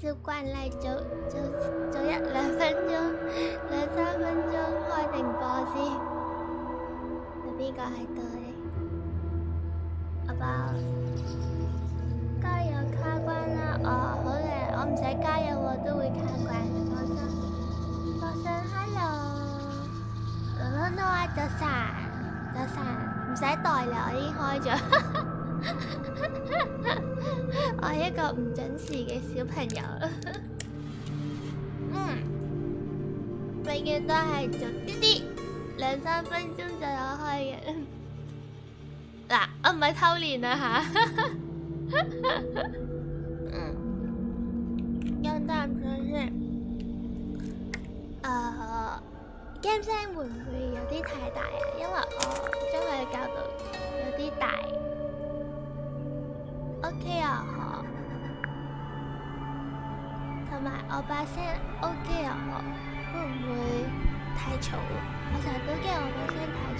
照慣例做1、2分鐘、2、3分鐘開定播先。邊個喺度咧？阿寶，加油卡關啦！哦，好嘅，我唔使加油我都會卡關，放心。早晨 ，hello， no 啊，早晨，唔使代啦，我已經開咗。我係一個唔準時嘅小朋友。永遠都係做啲2、3分鐘就有開嘅。嗱，我唔係偷練啊吓。飲啖水先。game 聲會唔會有啲太大啊？因為我將佢校到有啲大。OK 啊，嗬。同埋我把聲 OK 啊，嗬。會唔會太嘈？我成日都驚我把聲太嘈。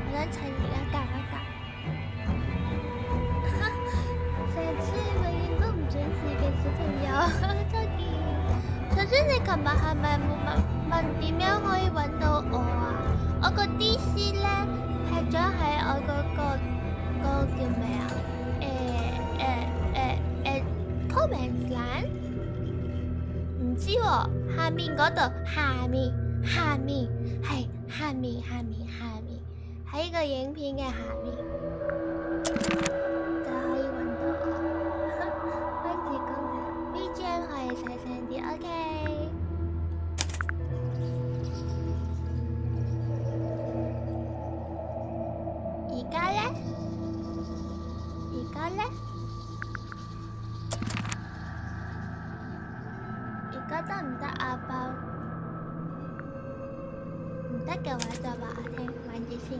我想趁而家夾一夾。成次永遠都唔準時嘅小朋友，周健。首先你琴日係咪問點樣可以揾到我啊？我個 DC 咧劈咗喺我嗰個叫咩啊？comments 欄？唔知喎，下面嗰度，下面係下面喺個影片嘅下面就可以揾到我。開始講啦 ，BGM 可以細聲啲 ，OK。而家咧？得唔得啊？包唔得嘅話就話我聽，玩住先。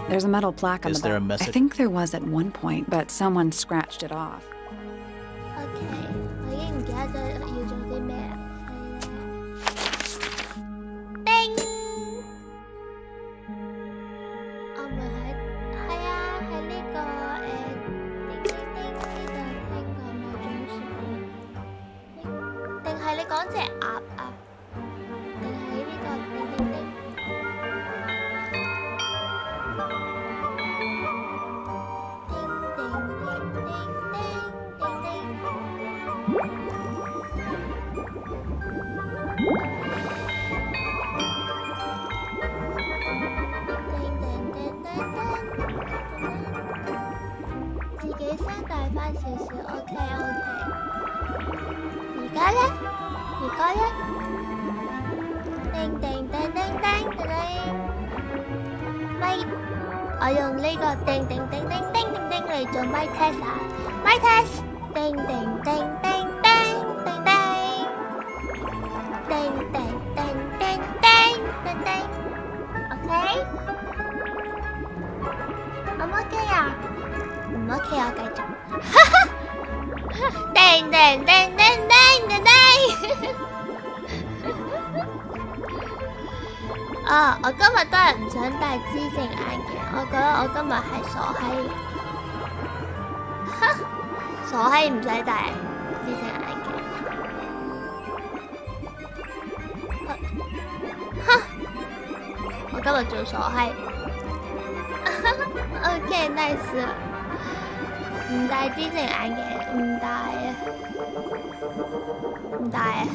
There's a metal plaque on Is the there a back. I message? think there was at one point, but someone scratched it off. OK， 我已經唔記得咗要做啲咩啦。講隻鴨啊，定係呢個叮叮叮？自己聲大返少少 ，OK。而家咧？叮叮叮叮叮叮叮，咪我用呢個叮叮叮叮叮叮叮嚟做咪 test 啊，咪 test， 叮叮叮叮叮叮叮，叮叮叮叮叮叮叮 ，OK， 我唔 OK 啊？唔 OK 我繼續，叮叮叮叮叮叮叮。我今日都係唔想戴知性眼鏡，我覺得我今日係傻閪，傻閪唔使戴知性眼鏡，我今日做傻閪，OK nice， 唔戴知性眼鏡，唔戴啊。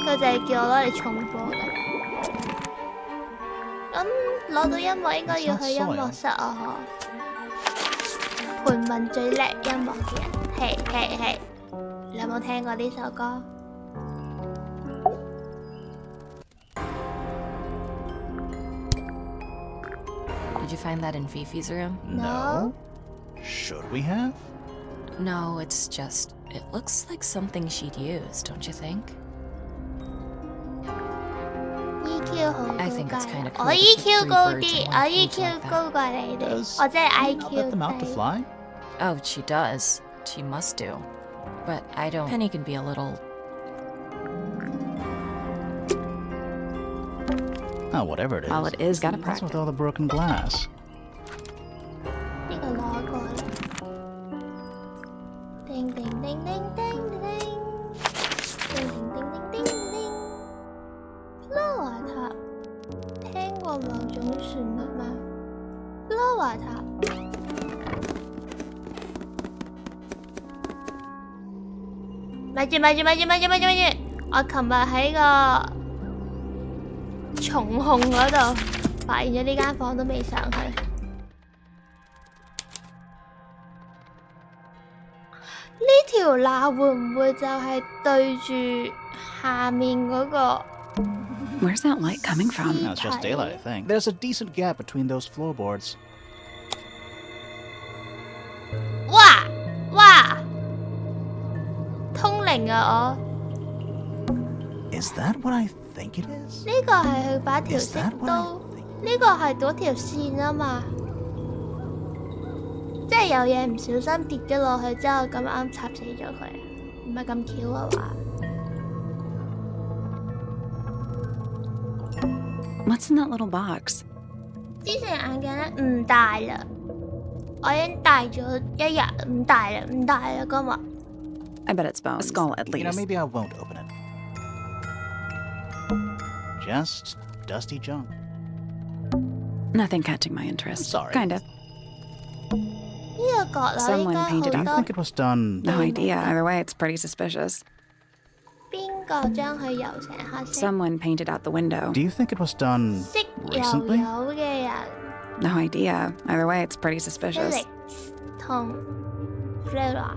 佢就係叫我攞嚟重播嘅。咁攞到音樂應該要去音樂室啊！嗬，盤問最叻音樂嘅人，係，你有冇聽過呢首歌？ Did you find that in Fifi's room? No. Should we have? No, it's just, it looks like something she'd use, don't you think? EQ EQ 好高 I think it's 㗎 kinda cool 我 to put EQ three 高 birds 啲， in 我 one cage EQ like that. 高過你哋， Does 我真係 Anna not IQ let them out to 低。 fly? Oh, she does. She must do. But I don't. Penny can be a little. Oh, whatever it is. All it is, gotta What's with practice. all the broken glass? 呢個攞過啦。叮叮叮叮叮叮叮叮叮叮叮叮。Flower 塔，聽過某種旋律嗎 ？Flower 塔。咪住！我琴日喺個蟲控嗰度發現咗呢間房都未上去。呢條罅會唔會就係對住下面嗰個？ Where's that light coming from? No, it's just daylight, I think. There's a decent gap between those floorboards. 哇！通靈啊我！ Is that what I think it is? 呢個係佢把條 Is 色 that what I 刀， think? 呢個係嗰條線啊嘛，即係有嘢唔小心跌咗落去之後咁啱插死咗佢，唔係咁巧啊話。What's in that little box? 之前眼鏡咧唔戴啦，我已經戴咗一日，唔戴啦今日。I bet it's bones. A skull, at You know, least. maybe I won't open it. Just dusty junk. Nothing catching my interest. Sorry. Kinda. 呢個閣樓應 Someone 該 painted Do you 好 think 多 it was done? No idea. Either way, it's pretty suspicious. 邊個將佢油成黑色？ Someone painted out the window. Do you think it was done 識油 recently? 油嘅人 No idea. Either way, it's pretty suspicious. ，Felix 同 Flora。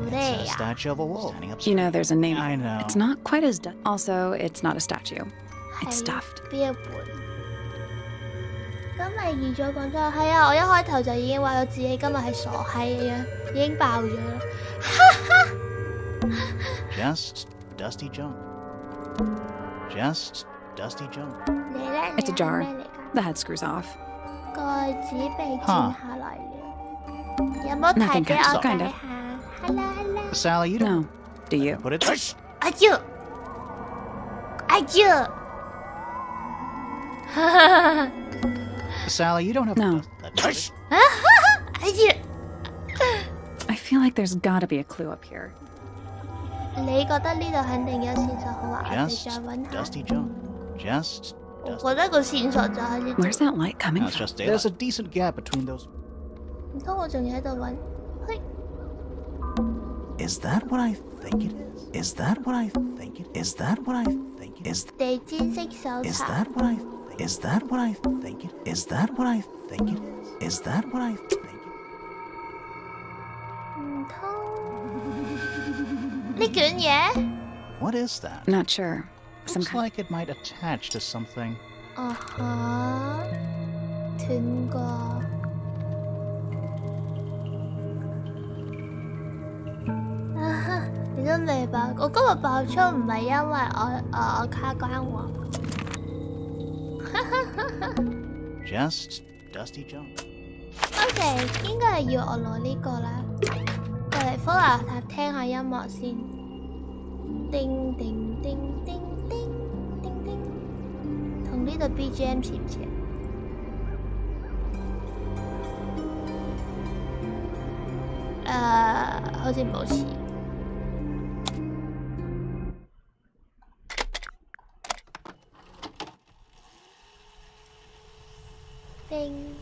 It's a statue of a wolf standing up. You know, there's a name. I know. It's not quite as... Also, it's not a statue. It's 係 stuffed. 邊一本？今日預咗講咗，係啊！我一開頭就已經話咗自己今日係傻閪嘅樣，已經爆咗啦。 Just dusty junk. Just dusty junk. 你咧？ It's a 你係 jar. 咩嚟㗎？ The head screws off. 蓋子被剪下來了，有冇睇 Nothing 俾 catches 我 kind 睇 of. 下 ？Hello， Sally, you don't No. Do you? put it. 阿蕉，阿蕉， Sally, you don't have No. to dust that. 阿蕉， I feel like there's gotta be a clue up here. 你覺得呢度肯定有線索，好啊，我哋 Just 再揾下。 dusty junk. Just 我 dusty. 覺得個線索就喺呢度， Where's that light coming No, it's from? just daylight. There's a decent gap between those. 唔通我仲要喺度揾？嘿， Is that what I think it is? Is that what I think it is? Is that what I think it is? 地氈式搜 Is 查， that what I think? Is that what I think it is? Is that what I think it is? Is that what I think it 唔通呢卷嘢？ What is that? Not sure. Some Looks kind. like it might attach to something. 啊哈，斷過。啊哈，你都未爆，我今日爆出唔係因為我卡關喎。 Just dusty junk. OK， 應該係要我攞呢個啦。過嚟科拿塔聽下音樂先。叮叮叮叮叮叮叮，同呢度 BGM 似唔似？好似冇似。叮。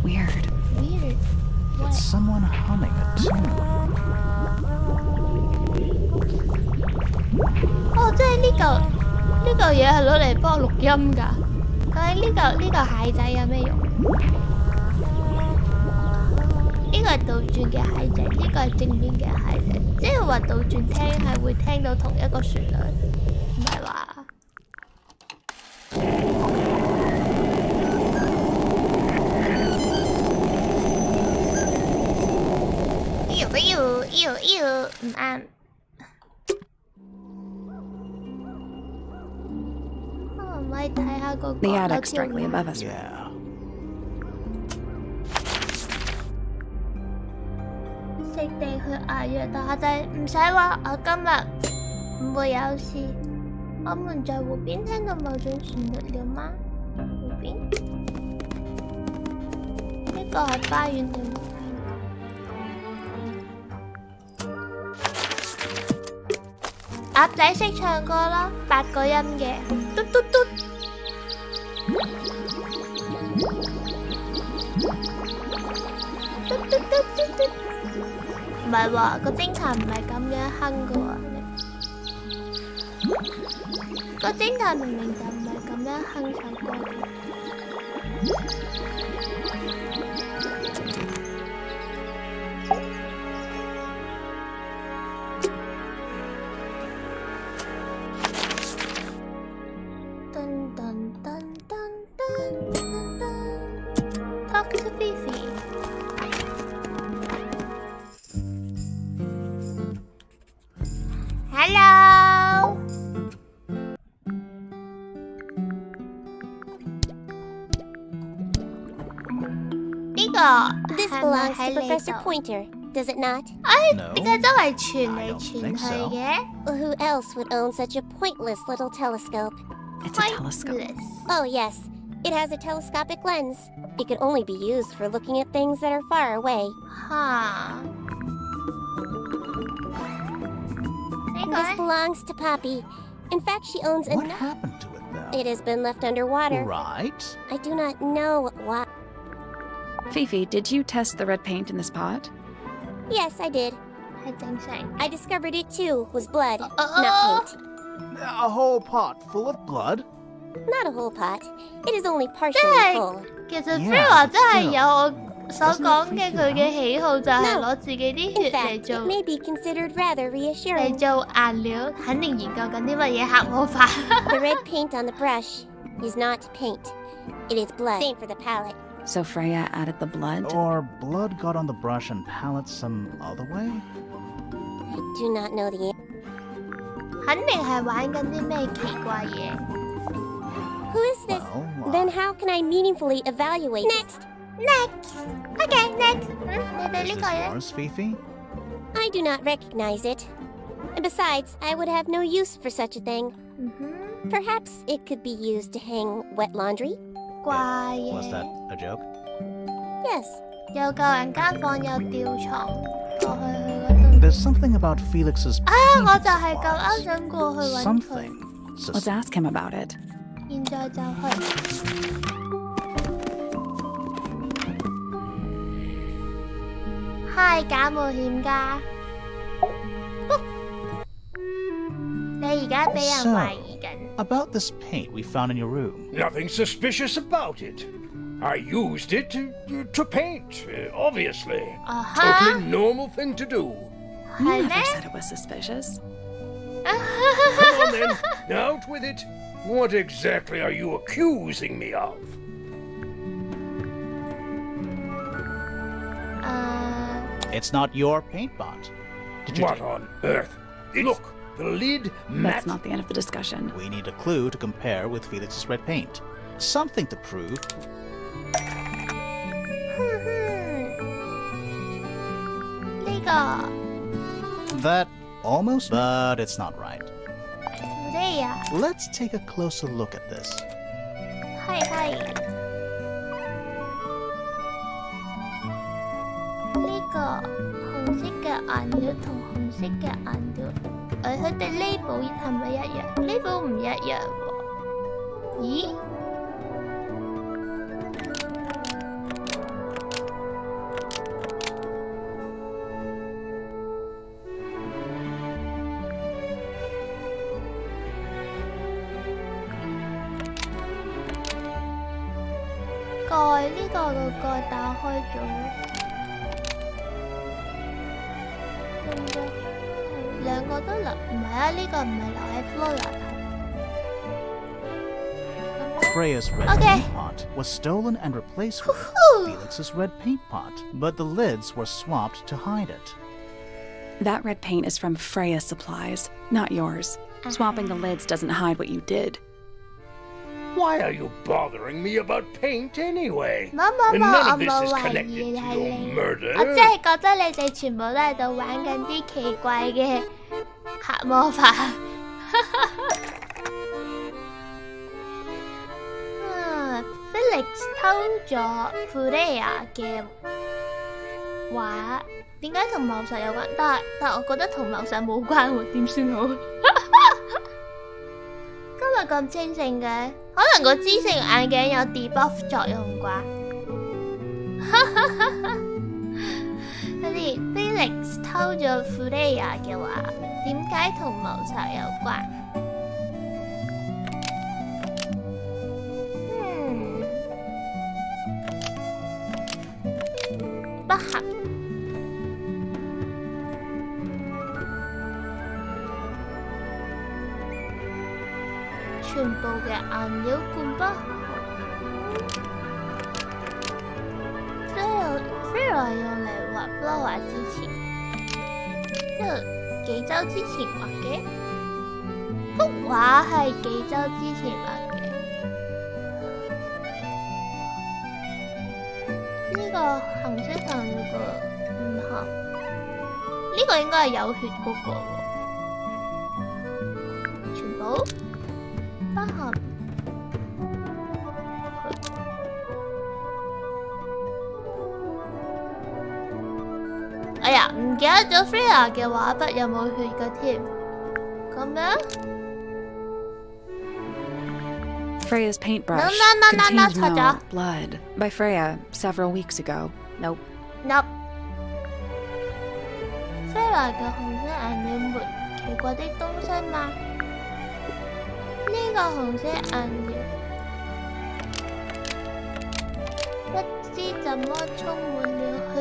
Weird. Weird. What? It's someone humming a tune. 哦，即係呢嚿嘢係攞嚟幫我錄音㗎。究竟呢嚿蟹仔有咩用？呢個係倒轉嘅蟹仔，呢個係正面嘅蟹仔。即係話倒轉聽係會聽到同一個旋律，唔係話。唔啱。可唔可以睇下個 The 角落 attic's 條 directly above us. Yeah. 食地去牙藥打底，唔使話，我今日唔會有事。我們在湖邊聽到某種旋律了嗎？湖邊？呢個係花園定湖邊？鴨仔識唱歌咯，8個音嘅，嘟嘟嘟。嘟嘟嘟嘟嘟。唔係喎，個偵探唔係咁樣哼嘅喎。個偵探明明就唔係咁樣哼首歌嘅。噔噔噔噔噔噔噔 Talk to Fifi。Hello。呢個 This 係咪 belongs 喺 to 你 Professor 度？ Pointer, does it not? No. 點解周圍傳嚟 I don't 傳 think 去 so. 嘅 Who else would own such a pointless little telescope? It's a telescope. Pointless Oh, yes. It has a telescopic lens. It can only be used for looking at things that are far away. 嚇？呢個 This 咧 belongs to Poppy. In fact, she owns What an... happened to it, though? It has been left underwater. Right. I do not know why. Fifi, did you test the red paint in this pot? Yes, I did. 係正常。 I discovered it too, was blood, Oh. not paint. A whole pot full of blood? Not a whole pot. It is only partially Hey. full. 其實 Yeah, Phil 話真係 still. 有我所講嘅 Doesn't it freak 佢 you 嘅喜好就係 No. 攞自己啲 In 血嚟 fact, 做 it may be considered rather 嚟 reassuring. 做顏料，肯定研究緊啲乜嘢黑魔法。 The red paint on the brush is not paint. It is blood. Same for the palette. So Freya added the blood to Or blood got on the brush and palette some other way? I do not know the answer. 肯定係玩緊啲咩奇怪嘢。 Who is this? Well, Then how can I meaningfully evaluate Next, next, okay, next。你 is 哋呢 this 個咧？ yours, Fifi? I do not recognize it. And besides, I would have no use for such a thing. 嗯哼， Perhaps it could be used to hang wet laundry? 怪 Was that 嘢。 a joke? Yes. 有個人間房有吊床，過去佢嗰度。 There's something about Felix's 啊！ paint 我就係 supplies. 咁啱想過去揾佢， Something. Let's ask him about it. 現在就去。嗨，假冒險家。你而家俾人 So, 懷疑緊。 about this paint we found in your room. Nothing suspicious about it. I used it to paint, obviously. 啊哈， Totally normal thing to do. You 係 never 咩？ said it was suspicious. Come on then, out with it. What exactly are you accusing me of? It's not your paint pot. Did you What take- on earth? Look, the lid That's matched. not the end of the discussion. We need a clue to compare with Felix's red paint. Something to prove. 呢個 That almost, but it's not right. 咩啊？ Let's take a closer look at this. 係呢個紅色嘅顏料同紅色嘅顏料，佢哋 label 係咪一樣？label 唔一樣喎。咦？蓋呢個個蓋打開咗，兩個都留，唔係啊？呢個唔係留喺 Flora 睇。 Freya's red Okay. paint pot was stolen and replaced with Woohoo! Felix's red paint pot, but the lids were swapped to hide it. That red paint is from Freya's supplies, not yours. Swapping the lids doesn't hide what you did. Why are you bothering me about paint anyway? 冇冇冇， None 我 of this 冇 is 懷 connected 疑 to 係 your 你。 murder. 我真係覺得你哋全部都喺度玩緊啲奇怪嘅黑魔法。Felix 偷咗 Freya 嘅畫，點解同謀殺有關？但我覺得同謀殺冇關喎，點算好？今日咁清醒嘅，可能個知性眼鏡有 debuff 作用啩？佢哋 Felix 偷咗 Freya 嘅畫，點解同謀殺有關？不合。全部嘅顏料罐不合。Freya 用嚟畫 Flora 之前，即係幾周之前畫嘅。幅畫係幾周之前畫嘅。呢個紅色同呢個唔合，呢個應該係有血嗰個喎，全部不合。哎呀，唔記得咗 Freya 嘅畫筆有冇血嘅添，咁樣。Freya's paintbrush No, contained no Chacha. blood by Freya several weeks ago. Nope. Nope。Freya 嘅紅色顏料沒奇怪的東西嗎？呢個紅色顏料不知怎麼充滿了血。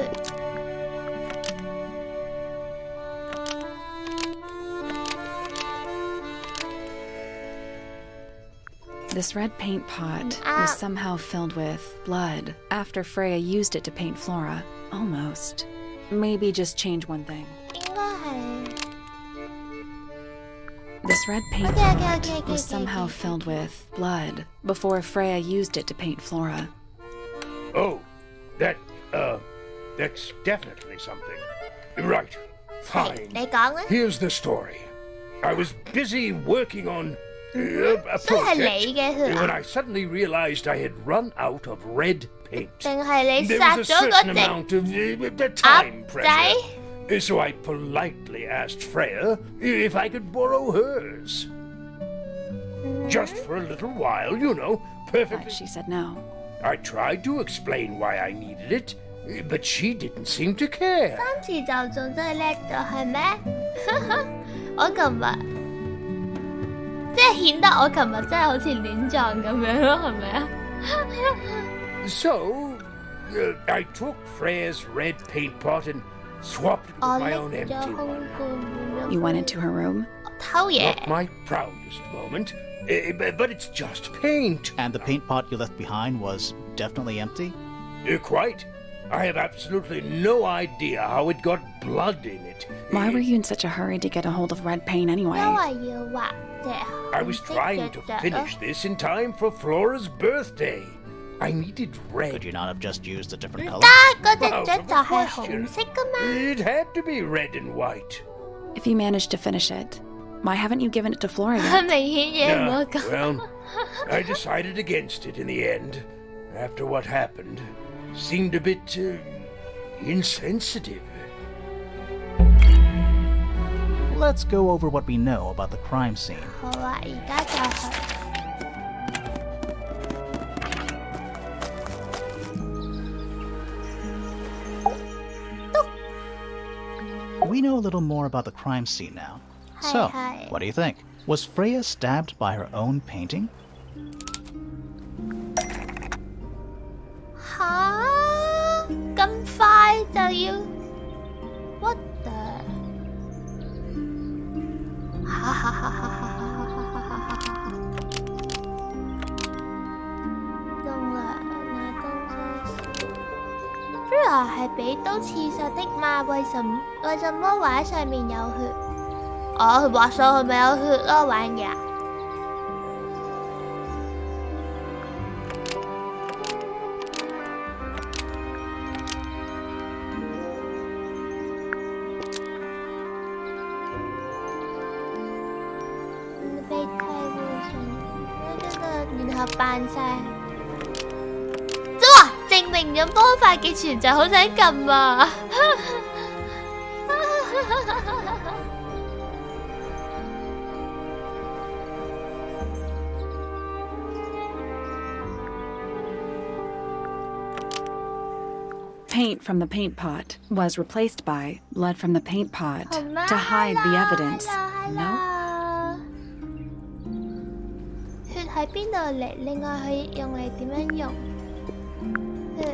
This red paint pot was somehow filled with blood after Freya used it to paint Flora. Almost. Maybe just change one thing. 應該係。This red paint pot was somehow filled with blood before Freya used it to paint Flora. Oh, that's definitely something. Right, fine. 你講啦。 Here's the story. I was busy working on a 所以係 project 你嘅血 when 啊？ I suddenly realized I had run out of red paint. 定係你 There 殺 was a 咗嗰 certain 隻 amount of the time 鴨仔？ pressure. So I politely asked Freya if I could borrow hers. Just for a little while, you know, But perfectly. she said no. I tried to explain why I needed it, but she didn't seem to care. 三次就中真係叻咗係咩？我琴日即係顯得我琴日真係好似亂撞咁樣咯，係咪啊？ So, I took Freya's red paint pot and swapped it 我 with my 拎 own 咗 empty 空 one. 罐。 You went into her room? 偷嘢。 Not my proudest moment, but it's just paint. And the paint pot you left behind was definitely empty? Quite. I have absolutely no idea how it got blood in it. Why were you in such a hurry to get a hold of red paint 因 anyway? 為要畫隻 I 紅 was 色 trying 嘅 to 雀咯 finish。this in time for Flora's birthday. I needed Could red. you not have just used a different 唔 color? 得，嗰隻 Out 雀 of 就 the 係 question. 紅色噶嘛。 It had to be red and white. If you managed to finish it, why haven't you given it to Flora 明 yet? 顯嘢唔好 Yeah, 講。 well, I decided against it in the end. After what happened, seemed a bit insensitive. Let's go over what we know about the crime scene. 好啊，而家就係。 We know a little more about the crime scene now. So, hi. what do you think? Was Freya stabbed by her own painting? 吓？咁快就要 ？What the？ 哈哈哈哈哈哈哈哈哈哈哈！用了拿东西。Freya Flora 係俾刀刺殺的嘛？為什麼畫上面有血？哦，佢畫上去咪有血咯，玩嘢。被太過然後扮晒。哇！證明咗魔法嘅存在，好想撳啊！Paint from the paint pot was replaced by blood from the paint pot to hide the evidence. Nope. 血喺邊度嚟？另外佢用嚟點樣用？血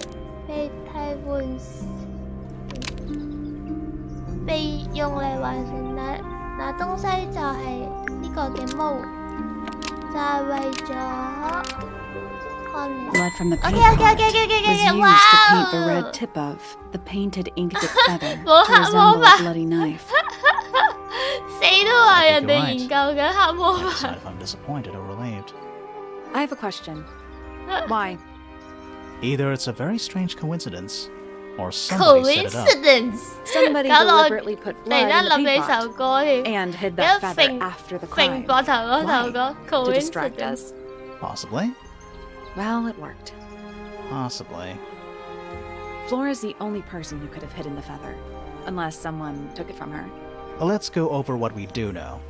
被替換，被用嚟完成那東西就係呢個嘅毛，就係為咗。Blood from the paint pot was used to paint the red tip of the painted inked feather to resemble a bloody knife. 死都話人哋研究緊黑魔法。 Decide if I'm disappointed or relieved. I have a question. Why? Either it's a very strange coincidence, or somebody set it up. Coincidence. Somebody deliberately put 突然 blood 間 in 諗 the 起首 paint 歌添， pot and hid that feather after the 揈 crime. 膊頭嗰頭歌 To distract coincidence。 us. Possibly. Well, it worked. Possibly. Flora's the only person who could have hidden the feather, unless someone took it from her. Let's go over what we do know.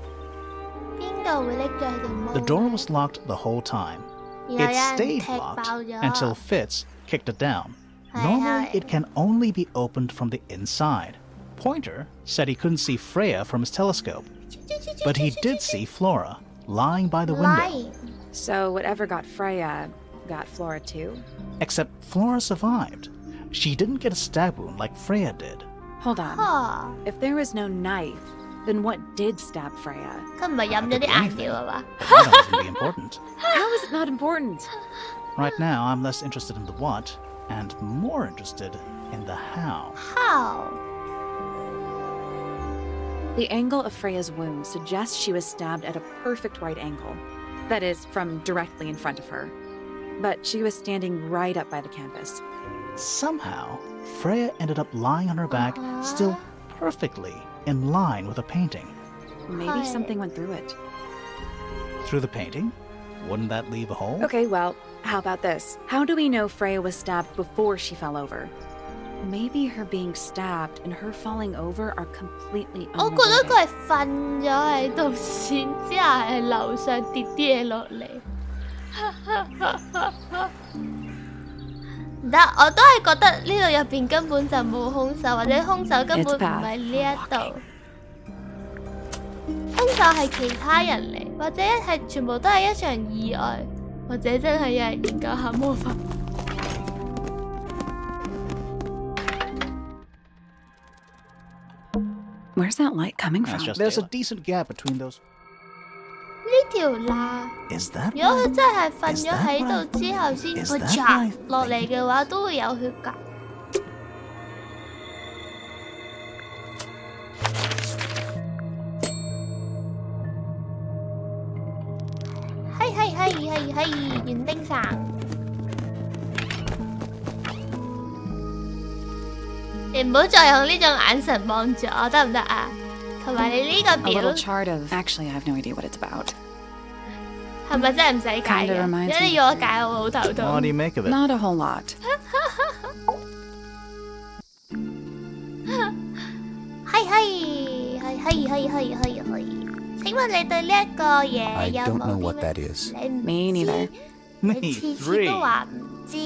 邊個會拎咗佢條毛？ The door was locked the whole time. 然後有 It 人 stayed 踢爆 locked 咗。 until Fitz kicked it down. 係 Normally, 係 it can only be opened from the inside. Pointer said he couldn't see Freya from his telescope, but he did see Flora lying by the window. Lying. So whatever got Freya got Flora too? Except Flora survived. She didn't get a stab wound like Freya did. Hold on. 嚇！ If there was no knife, then what did stab Freya? 佢唔係飲咗啲顏料啊嘛？ But that doesn't be important. How is it not important? Right now, I'm less interested in the what and more interested in the how. How? The angle of Freya's wound suggests she was stabbed at a perfect right angle. That is, from directly in front of her. But she was standing right up by the canvas. Somehow, Freya ended up lying on her back, still perfectly in line with a painting. Maybe Hi. something went through it. Through the painting? Wouldn't that leave a hole? Okay, well, how about this? How do we know Freya was stabbed before she fell over? Maybe her being stabbed and her falling over are completely 我覺得 unrelated. 佢係瞓咗喺度先，之後係樓上跌啲嘢落嚟。唔得，我都係覺得呢度入邊根本就冇兇手，或者兇手根本唔係呢一度。兇手係其他人嚟，或者係全部都係一場意外，或者真係有人研究下魔法。Where's that light coming That's from? just There's a decent gap between those. 呢條罅， Is that 如果佢 right? 真係瞓咗喺度之後先 Is 佢 that 插 right? 落嚟嘅話，都會有血㗎。係園丁神，你唔好再用呢種眼神望住我得唔得啊？同埋你呢個 A 表 little chart of. Actually, I have no idea what it's about. 係咪真係唔使解 Kinda 嘅？ reminds 如果 me. 你要我解，我會好頭 What do 痛。 you make of it? Not a whole lot. 係。請問你對呢一個嘢 I 有 don't 冇 know 啲 what 咩？ that is. 你唔 Me 知 neither. Me 你次次 three. 都話唔知。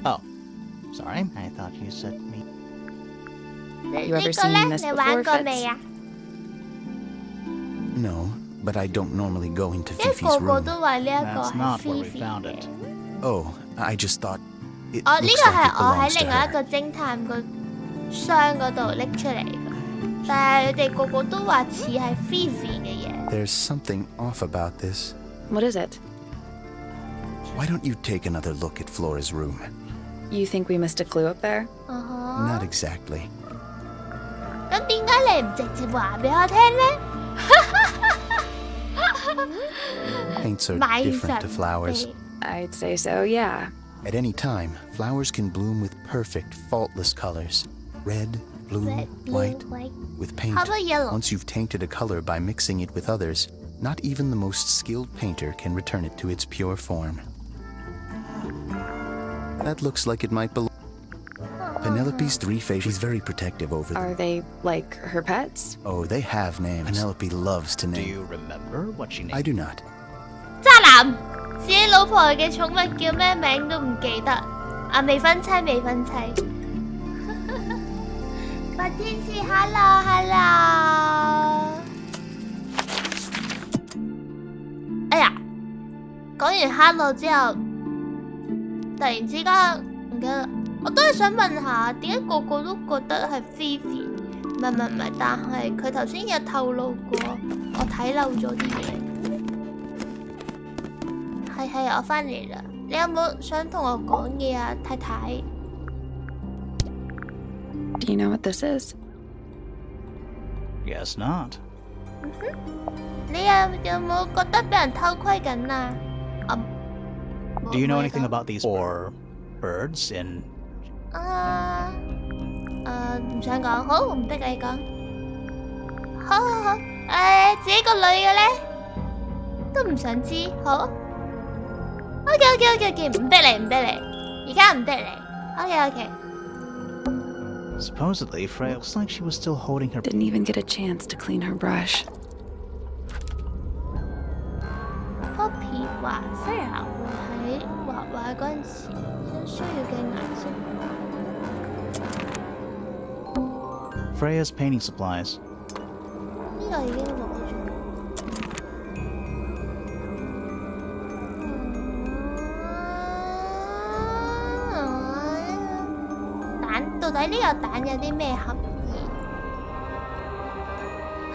Oh, sorry. I thought you said me. 你 You 呢 ever 個 seen 咧， this 你玩 before, 過 Fitz? 未啊？ No, but I don't normally go into 因為 Fifi's 個個 room. 都話呢一個 That's 係 not where we Fifi found 嘅 it.。 Oh, I just thought it 哦，呢 looks 個 like 係 it 我 belongs 喺 to 另外一個 her. 偵探個箱嗰度拎出嚟嘅，但係你哋個個都話似係 Fifi 嘅嘢。 There's something off about this. What is it? Why don't you take another look at Flora's room? You think we missed a clue up there? Not exactly. 咁點解你唔直接話俾我聽呢？ Paints are 賣 different to 神 flowers. 地 I'd say so, yeah. At any time, flowers can bloom with perfect, faultless colors. Red, blue, Red, blue, white. white. With paint, How about yellow? once you've tainted a color by mixing it with others, not even the most skilled painter can return it to its pure form. That looks like it might belong. Penelope's 3 faces. She's very protective over them. Are they like her pets? Oh, they have names. Penelope loves to Do name. you remember what she named? I do not. 渣男，自己老婆嘅寵物叫咩名都唔記得。啊，未婚妻，未婚妻。白天使 ，hello hello。哎呀，講完 hello 之後，突然之間唔記得，我都係想問下，點解個個都覺得係 Fifi？ 唔係，但係佢頭先有透露過，我睇漏咗啲嘢。係，我返嚟啦。你有冇想同我講嘢啊，太太？ Do you know what this is? Guess not. 你有冇覺得俾人偷窺緊啊？冇 Do you know 冇嘢 anything 講 about these or birds in? 唔想講，好，唔逼你講。好，自己個女嘅咧，都唔想知，好。OK，唔逼你，而家唔逼你。OK。 Supposedly, Freya looks like she was still holding her. Didn't even get a chance to clean her brush. Poppy 話 Freya 會喺畫畫嗰陣時需要嘅顏色。 Freya's painting supplies. 呢個已經攞咗。蛋到底呢個蛋有啲咩含義？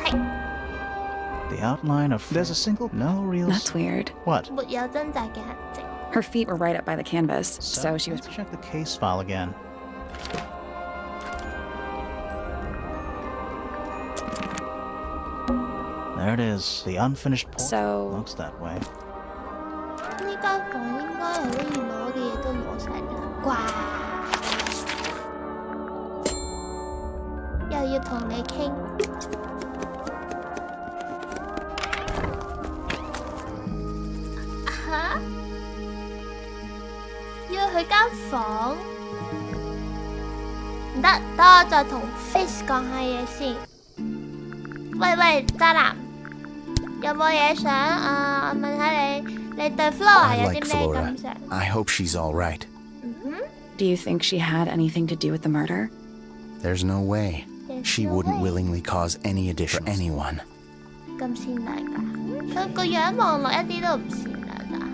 係 The outline of there's a single no real. That's weird. What? 沒有掙扎嘅痕跡。 Her feet were right up by the canvas, so she was. Let's check the case file again. There it is. The unfinished portrait. So- Looks that way. 呢間房應該係可以攞嘅嘢都攞晒㗎啦，啩？又要同你傾。嚇？要去間房？唔得，等我再同 Fish 講下嘢先。喂，渣男，有冇嘢想我問下你對 Flora I 有 like 啲咩感 Flora. 想？ I hope she's all right. Do you think she had anything to do with the murder? There's no way. There's She no wouldn't way. willingly cause any addition for anyone. 咁善良㗎？佢個樣望落一啲都唔善良，但係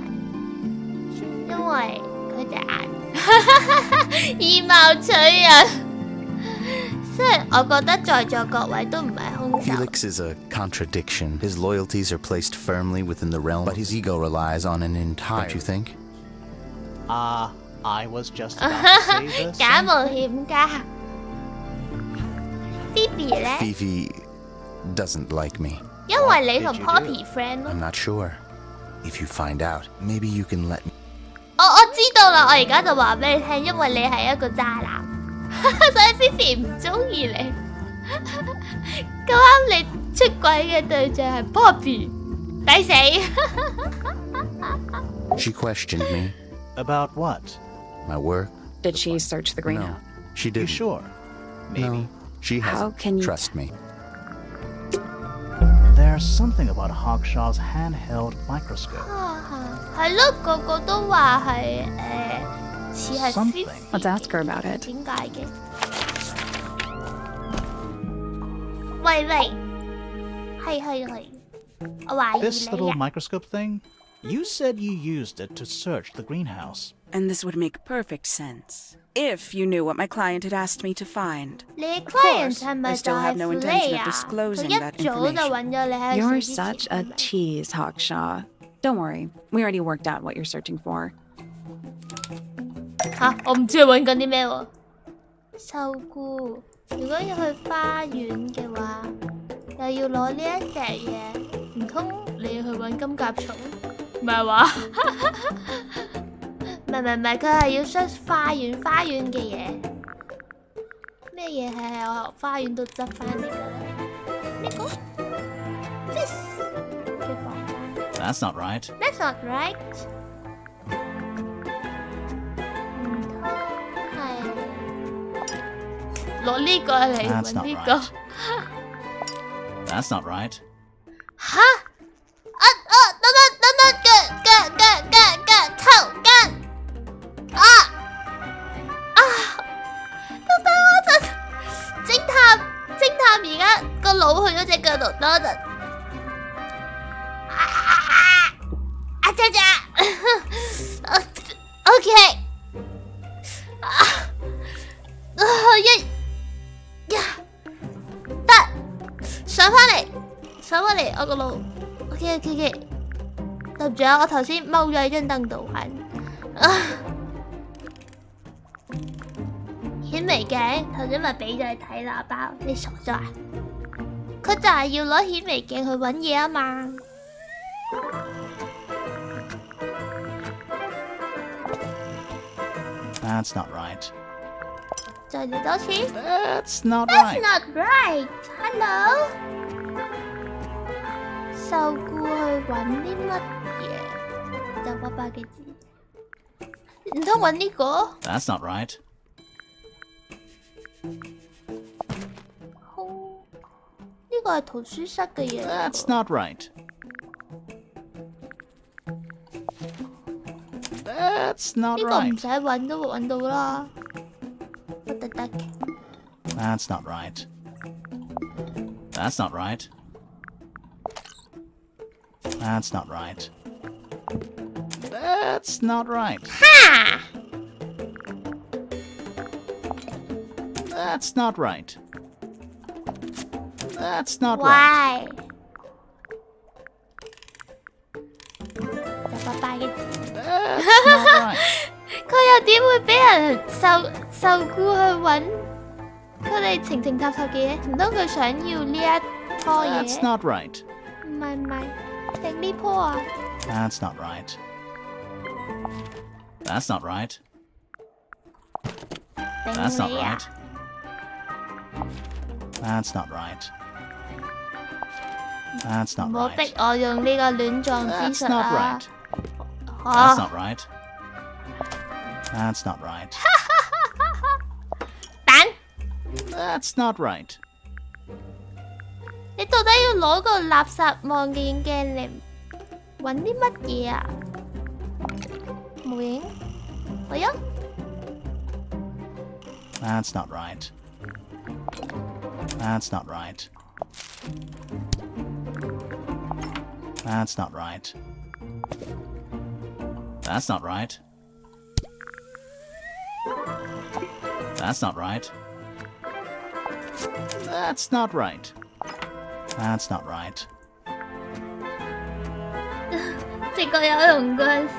因為佢隻眼以貌取人。雖然我覺得在座各位都唔係兇手。 Felix is a contradiction. His loyalties are placed firmly within the realm, but his ego relies on an entire. Don't you think? I was just about to say this. 假冒險家。Phoebe 咧， Fifi doesn't like me. 因為你同 What did you Poppy friend 咯 I'm。not sure. If you find out, maybe you can let me. 我知道啦，我而家就話俾你聽，因為你係一個渣男，所以 Fifi 唔中意你。咁啱你出軌嘅對象係 Poppy，抵死。 She questioned me, About what? my work. Did she search the No, greenhouse? she You didn't. sure? Maybe. No, she How hasn't. can you- Trust me. There's something about Hawkshaw's handheld microscope. 係咯，個個都話係似係 Something. Fifi。 Let's ask her about it. 點解嘅？喂，係，我懷疑 This 你 little 啊。 microscope thing? You said you used it to search the greenhouse. And this would make perfect sense if you knew what my client had asked me to find. 你 client 係咪 I 就 still 係 have no 芙 intention 莉 of 啊？佢 disclosing 一 that 早就 information. 揾咗你喺 You're 水之 such 前 a tease, Hawkshaw. Don't worry, we already worked out what you're searching for. 吓，我唔知佢揾緊啲咩喎。秀姑，如果要去花園嘅話，又要攞呢一隻嘢，唔通你要去揾金甲蟲？唔係話？唔係，佢係要 search 花園嘅嘢。咩嘢係喺我花園度執翻嚟㗎咧？呢個 this 嘅房間。That's not right. That's not right. 唔通係攞呢個嚟 That's 揾 not 呢個？ right. That's not right. 吓？等抽筋！偵探而家個腦去咗隻腳度，等我陣。OK。得，上返嚟，我個腦。OK。對唔住啊，我頭先踎咗喺張凳度玩。顯微鏡頭先咪俾咗你睇喇叭，你傻咗啊？佢就係要攞顯微鏡去揾嘢啊嘛。That's not right. 再嚟多次。That's not That's right. not right. Hello。秀姑去揾啲乜嘢？就800嘅字，唔通揾呢個？ That's not right. 呢個係圖書室嘅嘢。That's not right. That's not 呢個唔 right. 使揾都會揾到啦，我得嘅。That's not right. That's not right. That's not right. That's not right. 哈！ That's not right. That's not right. Why？ 就800嘅字。 That's not right. 佢又點會俾人受雇去揾佢哋情塔嘅嘢？唔通佢想要呢一棵嘢？ That's not right. 唔係，定呢棵啊？ That's not right. That's not right. 定 That's not 你啊 right.？That's not right. That's 唔 not 好逼 right. 我用呢個亂撞之 That's 術 not 啊 right.！That's 嚇！ not right. That's not right. 蛋！ That's not right. 你到底要攞個垃圾望遠鏡嚟揾啲乜嘢啊？模型？我有。 That's not right. That's not right. That's not right. That's not right. That's not right. That's not right. That's not right. 直覺有用嗰陣時，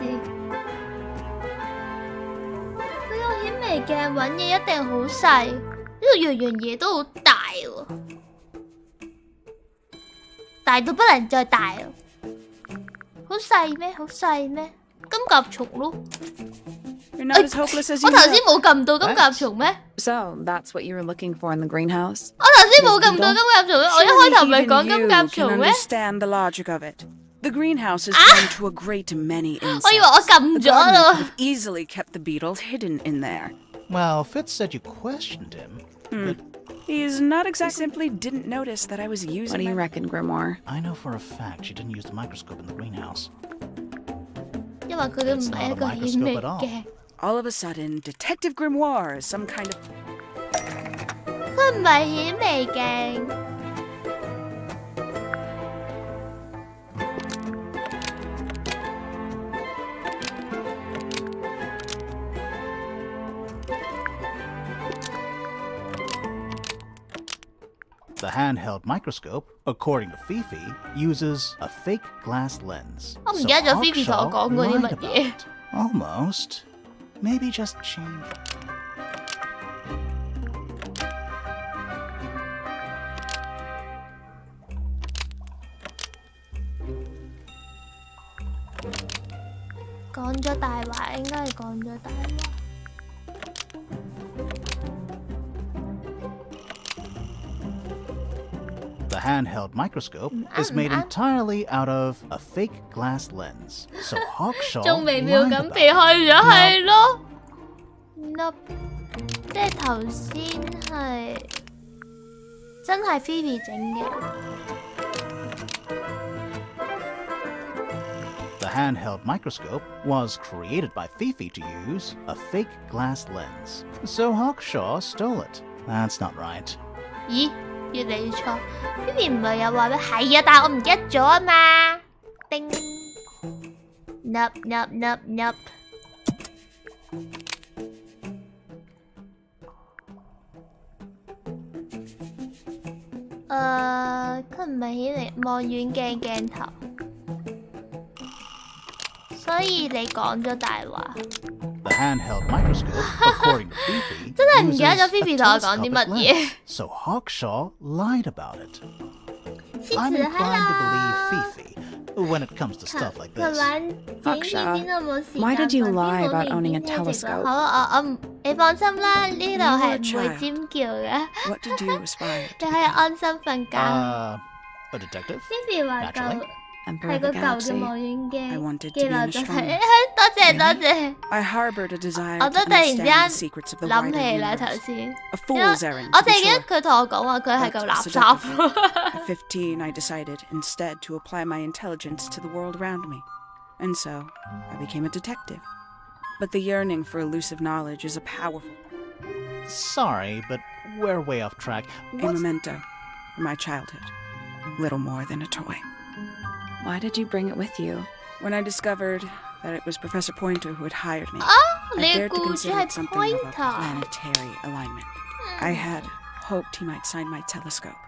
佢用顯微鏡揾嘢一定好細，呢度樣樣嘢都好大喎，大到不能再大喎。好細咩？好細咩？金甲蟲咯。 You're not as hopeless as 我 you 頭先 look. 冇撳到金甲蟲咩？ So, that's what you were looking for in the greenhouse? 我頭先冇撳到金甲蟲咩？我一開頭唔係講 Surely 金 even 甲 you 蟲 can 咩？ understand the logic of it. The greenhouse is home to a great many 我以為我 insects. 撳 The 咗 gardener 咯 could。have easily kept the beetle hidden in there. Well, Fitz said you questioned him. But He's not exactly simply didn't notice that I was using What do you my- reckon, Grimoire? I know for a fact she didn't use the microscope in the greenhouse. 因為佢都唔係一個顯微鏡， All of a sudden, Detective Grimoire is some kind of... 佢唔係顯微鏡。The handheld microscope, according to Fifi, uses a fake glass lens. 我唔 So 記得咗 Hawkshaw Fifi 同我講過啲 lied 乜 about 嘢。 it. Almost. Maybe just change. Con cho tài quả,應該係講咗大話。The handheld microscope is made entirely out of a fake glass lens, so Hawkshaw 仲微妙 lied 咁 about 避 it. 開咗係咯。Nope， 即係頭先係真係 Phoebe 整嘅。The handheld microscope was created by Fifi to use a fake glass lens, so Hawkshaw stole it. That's not right. 咦，越嚟越錯。Phoebe 唔係有話咩？係啊，但係我唔記得咗啊嘛。叮。Nope。佢唔係起嚟望遠鏡鏡頭，所以你講咗大話。The handheld microscope, according to Fifi, 真係唔記得咗 uses Phoebe a 同我講啲 telescopic 乜嘢。 lens, so Hawkshaw lied about it. 獅 I'm 子 inclined to believe hello。 Fifi when it comes to stuff like 琴 this. 晚剪片邊度冇時間 Why did you 問 lie 邊 about 冇 owning a 連邊聽直播 telescope? 好，我唔，你放心啦，呢度 You 係 were a 唔會 child. 尖叫嘅， What did you aspire 你 to 可以 become? 安心瞓覺。A detective? Phoebe 話 Naturally. 舊 Emperor 係 of 個 the 舊嘅 galaxy. 望遠 I 鏡 wanted to 記 be 留 an 咗 astronomer. 係，多謝多謝。 I harbored a desire 我 to 都突然之 understand 間 the secrets of the 諗 wider 起啦，頭 universe. 先。 A fool's errand, 我 to 淨 be 係記得 sure. 佢同我講話佢係嚿垃 But 圾。 At 15, I decided instead to apply my intelligence to the world around me. And so, I became a detective. But the yearning for elusive knowledge is a powerful Sorry, but we're way off track. a What's memento from my childhood. Little more than a toy. Why did you bring it with you? When I discovered that it was Professor Pointer who had hired me, 你 I dared to 估住 consider 係 it something of a Pointer。 planetary alignment. I had hoped he might sign my telescope.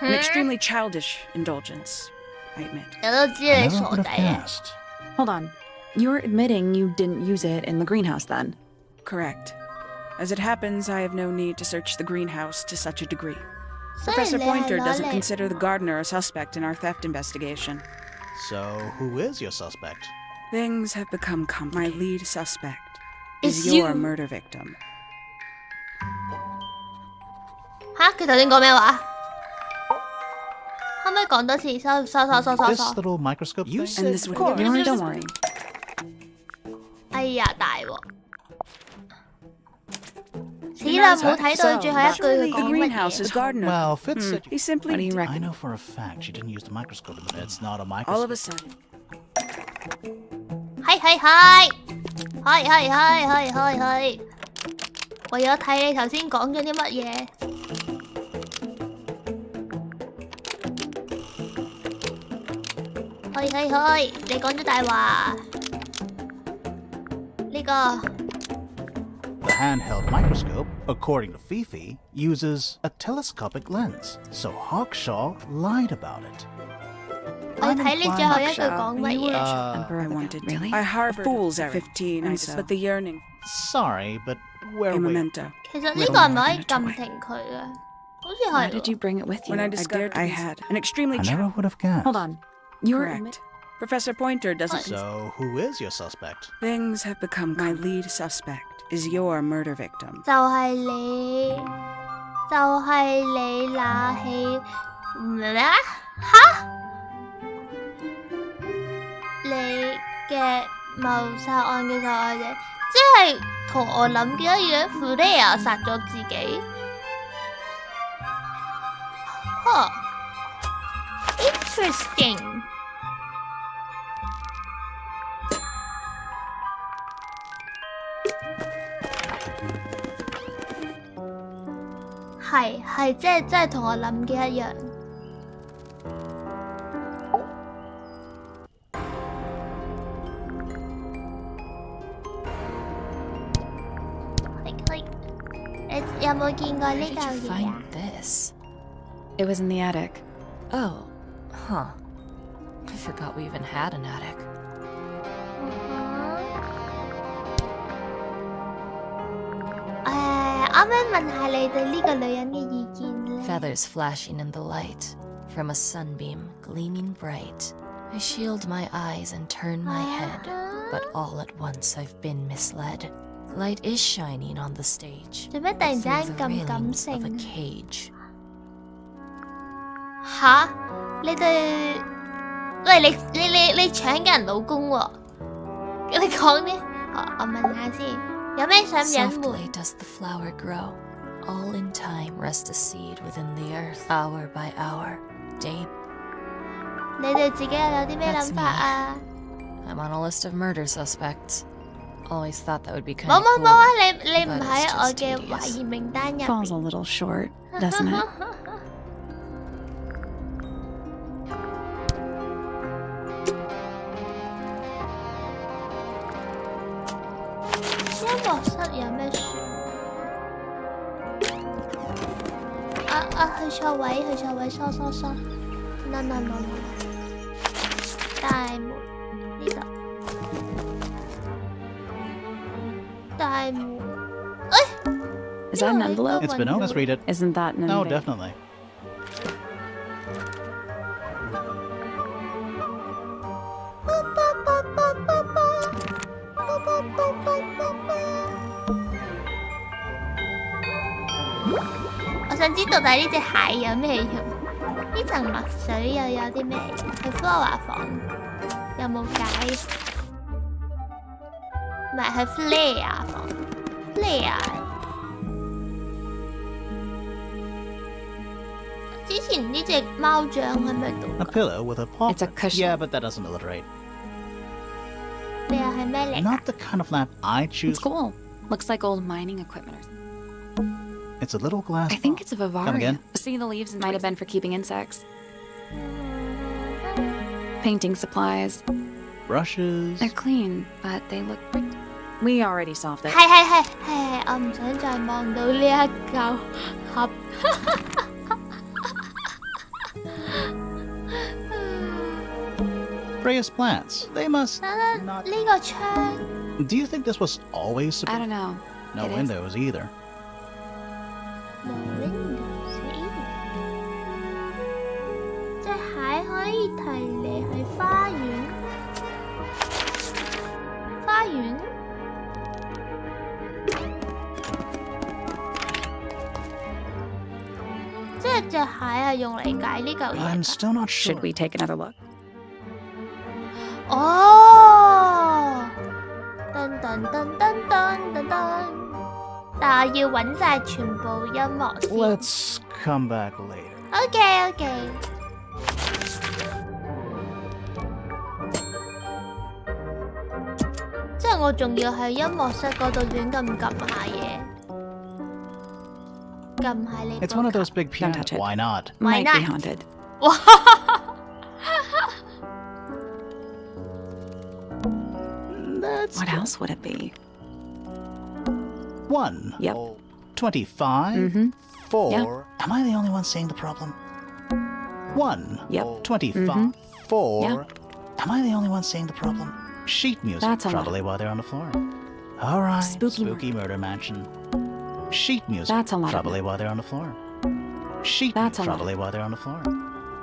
An extremely childish indulgence, I admit. 我都知 I 你 never 傻 would 仔 have 啊！ guessed. Hold on. You're admitting you didn't use it in the greenhouse then? Correct. As it happens, I have no need to search the greenhouse to such a degree. 雖然 Professor 你係 Pointer 攞 doesn't 嚟 consider the gardener a suspect in our theft investigation. So, who is your suspect? Things have become complicated. My lead suspect It's is your you. murder victim. 吓，佢頭先講咩話？可唔可以講多次？收。 This little microscope you And said this would Don't worry. 哎呀，大鑊！死啦，冇睇到最後一句佢 The 講乜 greenhouse 嘢 is。gardener. Well, Fitz said He simply What do you did- reckon? I know for a fact she didn't use the microscope. It's not a all microscope. of a sudden. 係，為咗睇你頭先講咗啲乜嘢。係，你講咗大話。呢個 The handheld microscope, according to Fifi, uses a telescopic lens, so Hawkshaw lied about it. 我要睇你最後一句講乜 You were 嘢。 Emperor I of the wanted. Really? I harbored a fool's errand. 15, and so, but the yearning, Sorry, but we're a way memento. 其實呢個係咪可以撳停佢嘅？好似 Why 係 did 喎。 you bring it with you? When I discovered I had an extremely I never would have guessed. Hold on. You're correct. Professor Pointer doesn't. So, who is your suspect? Things have become. My lead suspect is your murder victim. 就係你拿起咩啊？吓？你嘅謀殺案嘅受害者，即係同我諗嘅一樣 Freya 殺咗自己。呵 ，interesting。係，即係同我諗嘅一樣。你有冇見過 Where 呢 did 嚿 you 嘢 find 啊？ this? It was in the attic. Oh, huh. I forgot we even had an attic. 啱啱問下你對呢個女人嘅意見咧。 Feathers flashing in the light, from a sunbeam gleaming bright. I shield my eyes and turn my head, but all at once I've been misled. Light is shining on the stage, 做咩突然之間 through the 咁感 railings of a 性？ cage. 吓？你對喂你搶人老公喎？你講啲，我問下先，有咩想隱瞞？ Softly does the flower grow. All in time rest a seed within the earth, hour by hour, day. 你對自己又有啲咩諗法啊？ I'm on a list of murder suspects. Always thought that would be kind 冇 of 冇 cool. 冇啊！你唔 but 喺 it's 我 just 嘅 tedious. 懷疑名單入 Falls a 邊。 little short, doesn't it? 音樂室有咩選？去錯位，疏。No。大門呢度，大門。Is that an envelope? It's been opened. Let's read it. Isn't that an No, invitation? definitely. What 我想知到底呢隻蟹有咩用？呢層墨水又有啲咩用？去 Flora 房有冇解？唔係去 Flare 房 ，Flare。之前呢隻貓掌喺咪度 A pillow with a paw. It's a cushion. Yeah, but that doesn't alliterate. 你又係咩嚟㗎？ Not the kind of lamp I choose. It's cool. Looks like old mining equipment or something. It's a little glass. I think it's a Come vivarium. again? See, the leaves might have been for keeping insects. Painting supplies. Brushes. They're clean, but they look pretty. We already solved it. 係，我唔想再望到呢一嚿盒。Freya's plants. They must 呢 not. 個窗 Do you think this was always I supposed? don't know. No It is. windows either. no windows either。隻蟹可以提嚟去花園，花園。即係隻蟹係用嚟解呢嚿嘢 I'm 㗎。 still not sure. Should we take another look? 哦，噔，但我要揾晒全部音樂先。 Let's come back later. OK。即係我仲要喺音樂室嗰度亂咁撳下嘢，撳下你。 It's one of those big Don't pianos. touch it. Why not? Why Might be not? haunted. 哇 That's What else would it be? 1. Yep. 25. Mhm. 4. Yeah. Am I the only one seeing the problem? 1. Yep. 25. Mhm. 4. Yeah. Am I the only one seeing the problem? Sheet music. That's a lot. Probably while they're on the floor. All right. Spooky murder mansion. Sheet music. That's a lot of Probably while they're on the floor. Sheet That's a lot. probably while they're on the floor.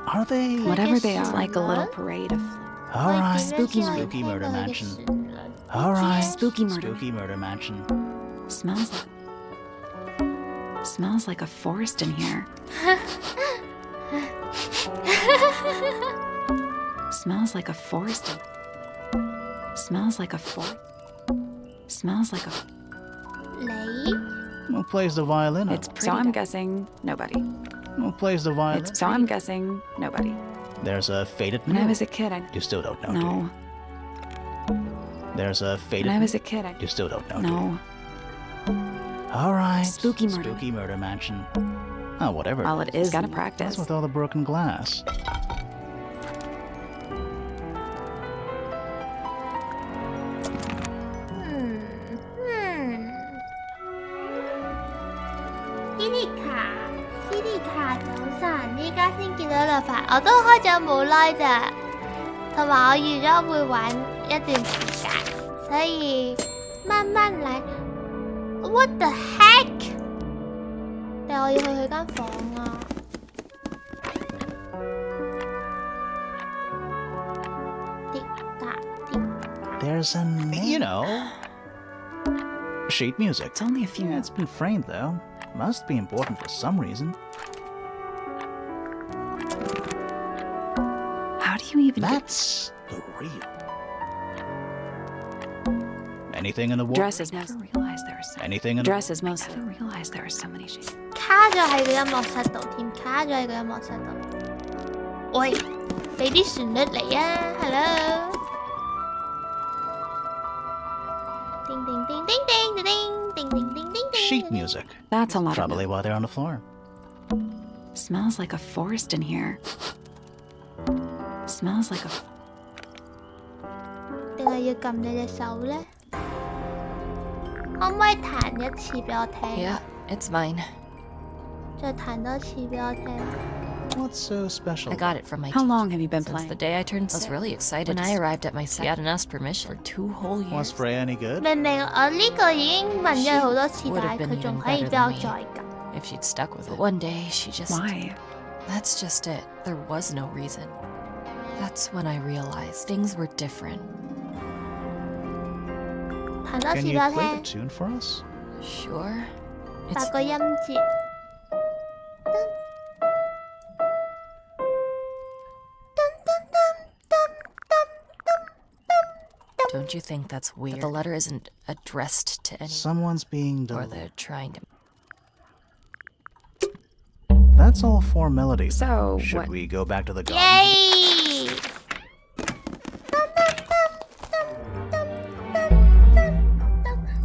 Are they? Whatever they are, guess like a little not. parade of. All right. Spooky Spooky murder mansion. All right. Spooky murder. Spooky murder mansion. Smells like a forest in here. Smells like a forest. Smells like a forest. Smells like a. 你 Who plays the violin? It's so I'm guessing nobody. Who plays the violin? So I'm guessing nobody. There's a faded When I note. was a kid, I You still don't know. do no. you? There's a faded. When I was a kid, I You still don't know. do you? no. All right. Spooky murder. Spooky murder mansion. Oh, whatever. All it is, gotta What's practice. with all the broken glass? 斯利卡早晨，依家先見到個牌，我都開咗冇耐咋，同埋我預咗會玩一段時間，所以慢慢嚟。What the heck？但我要去佢間房啊。滴答滴。There's an, sheet music. It's only a few Yeah, it's been framed, though. Must be important for some reason. How do you even That's the real. Anything in the wall? dresses most realize there are so Anything in dresses most realize there are so many shades. 卡咗喺個音樂室度添，卡咗喺個音樂室度。喂，俾啲旋律嚟啊 ！Hello。叮叮叮叮叮叮叮叮叮叮。Sheet music. That's a lot Probably of why they're on the floor. Smells like a forest in here. Smells like a 定係要撳你隻手咧？可唔可以彈一次俾我聽？ Yeah, it's mine. 再彈多次俾我聽。 What's so special? I got it from my How teacher. long have you been Since playing? the day I turned 6. I was really excited. When I arrived at my set, he hadn't asked permission for 2 whole years. Was Freya any good? 明明我呢個已經問咗好多次，但係佢仲可以俾我再撳。 If she'd stuck with it. One day, she just... Why? That's just it. There was no reason. That's when I realized things were different. 彈多次 Can 俾 you 我 play the 聽， tune for us? Sure. 八 It's 個音節。 Don't you think that's weird? That the letter isn't addressed to anyone, Someone's being or delivered. they're trying to. That's all for melody. So, Should what- we go back to the garden? 耶！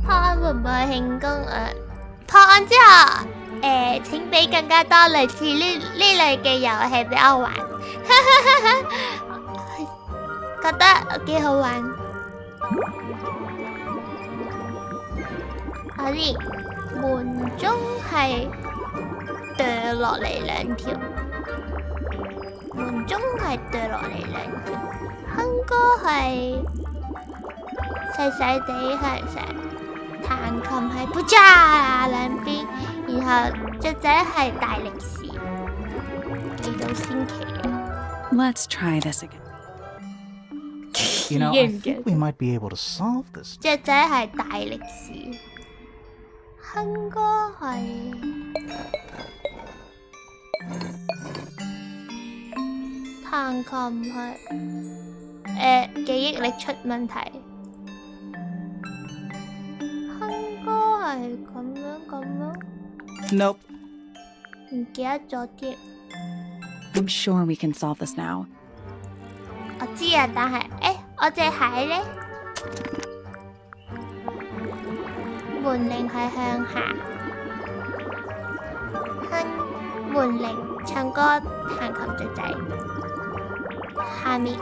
破案會唔會慶功啊？破案之後，請俾更加多類似呢類嘅遊戲俾我玩，覺得幾好玩。阿啲門鐘係掉落嚟兩條，門鐘係掉落嚟兩條，哼歌係細細地係成，彈琴係噗嚓兩邊，然後雀仔係大力士，幾到先奇嘅。 Let's try this again. I think we might be able to solve this. 雀仔係大力士，哼歌係彈琴係記憶力出問題，哼歌係咁樣， Nope. 唔記得咗添。 I'm sure we can solve this now. 我知啊，但係我隻鞋咧，門鈴係向下，哼門鈴唱歌彈琴雀仔，下面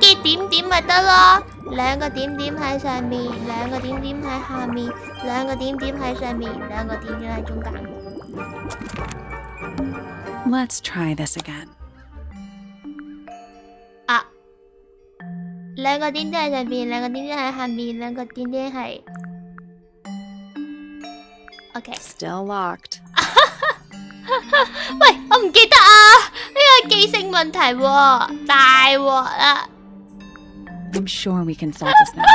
記點點咪得咯，兩個點點喺上面，兩個點點喺下面，兩個點點喺上面，兩個點點喺中間。 Let's try this again. 兩個點點喺上面，兩個點點喺下面，兩個點點係 OK。 Still locked. 喂，我唔記得啊！呢個記性問題喎，大鑊啦！ I'm sure we can solve this now.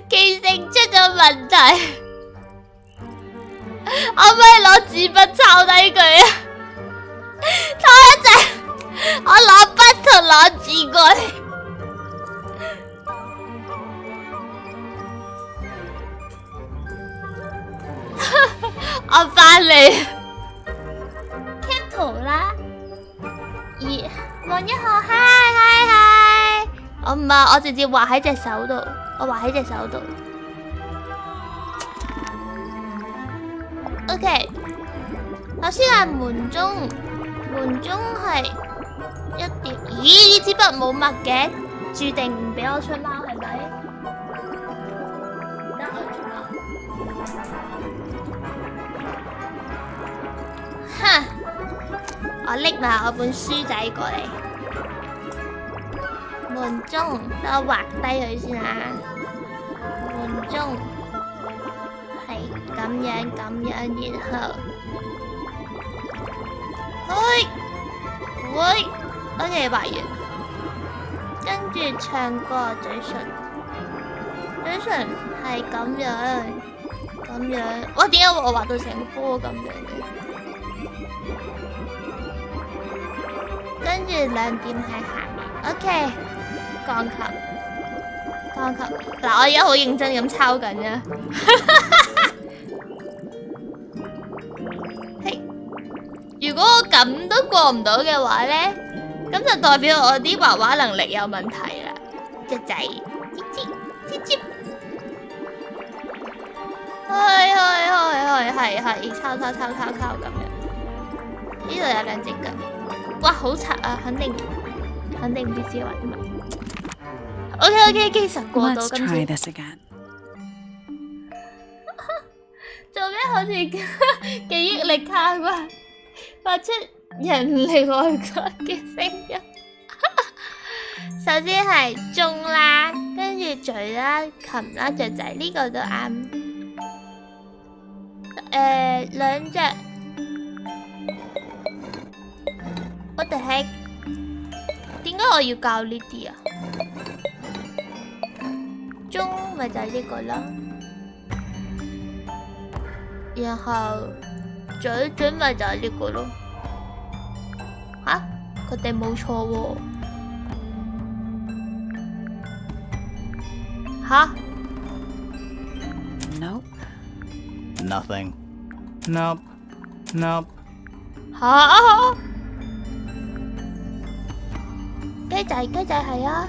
記性出咗問題，我可唔可以攞紙筆抄低佢啊？拖一陣，我攞筆同攞紙過嚟。我翻嚟 cap 圖啦，望一下，嗨！我唔係，我直接畫喺隻手度，我畫喺隻手度。OK， 頭先係門鐘係一點。咦？呢支筆冇墨嘅，注定唔俾我出貓係咪？唔得，我出貓。哼！我拎埋我本書仔過嚟。門鐘，等我畫低佢先啊。門鐘係咁樣，然後，喂 ，OK 畫完，跟住唱歌嘴唇係咁樣，哇！點解我畫到成個波咁樣嘅？跟住兩點喺下面 ，OK， 鋼琴，嗱我而家好認真咁抄緊啊！嘿，如果我咁都過唔到嘅話咧，咁就代表我啲畫畫能力有問題啦。隻仔，接，係，抄咁樣。呢度有兩隻腳，哇，好柒啊！肯定唔知自己畫啲乜。OK， 其實過到 Let's 今次。 try this again. 做咩好似記憶力卡關，發出人力外掛嘅聲音？首先係鐘啦，跟住嘴啦、琴啦、雀仔，呢個都啱。兩隻。What the heck？ 點解我要教呢啲啊？鐘咪就係呢個啦，然後嘴咪就係呢個咯。吓，佢哋冇錯喎。吓 Nope. Nothing. Nope. 吓，雞仔係啊。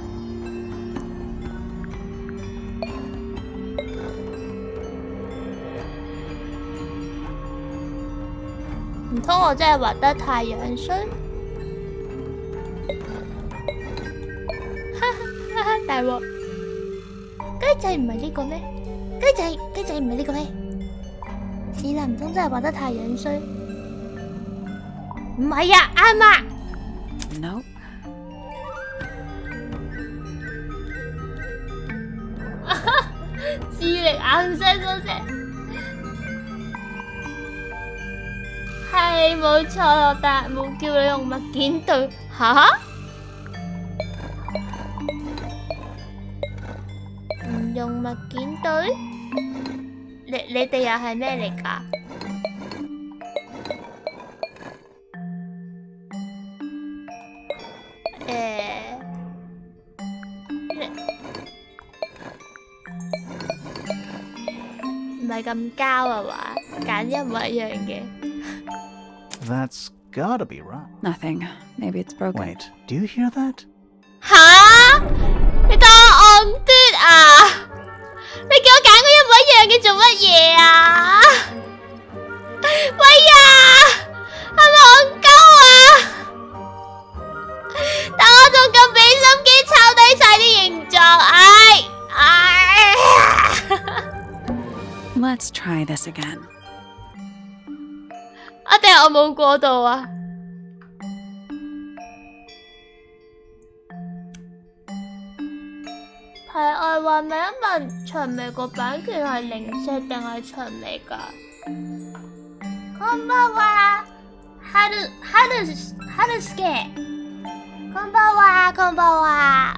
唔通我真係畫得太樣衰？大鑊！雞仔唔係呢個咩？雞仔唔係呢個咩？是啦，唔通真係畫得太樣衰？唔係啊，啱啊！ Nope. 智力硬傷嗰隻。係冇錯，但冇叫你用物件對吓？唔用物件對？你哋又係咩嚟㗎？唔係咁膠啊嘛，揀一模一樣嘅。That's gotta be right. Nothing. Maybe it's broken. Wait, do you hear that? 吓？你當我戇嘟啊？你叫我揀個一模一樣嘅做乜嘢啊？喂呀，係咪戇鳩啊？但我仲咁俾心機抄低晒啲形狀，Let's try this again. 啊，定係我冇過度啊？題外話問一問，長眉個版權係零舍定係長眉㗎？こんばんは。春助。こんばんは。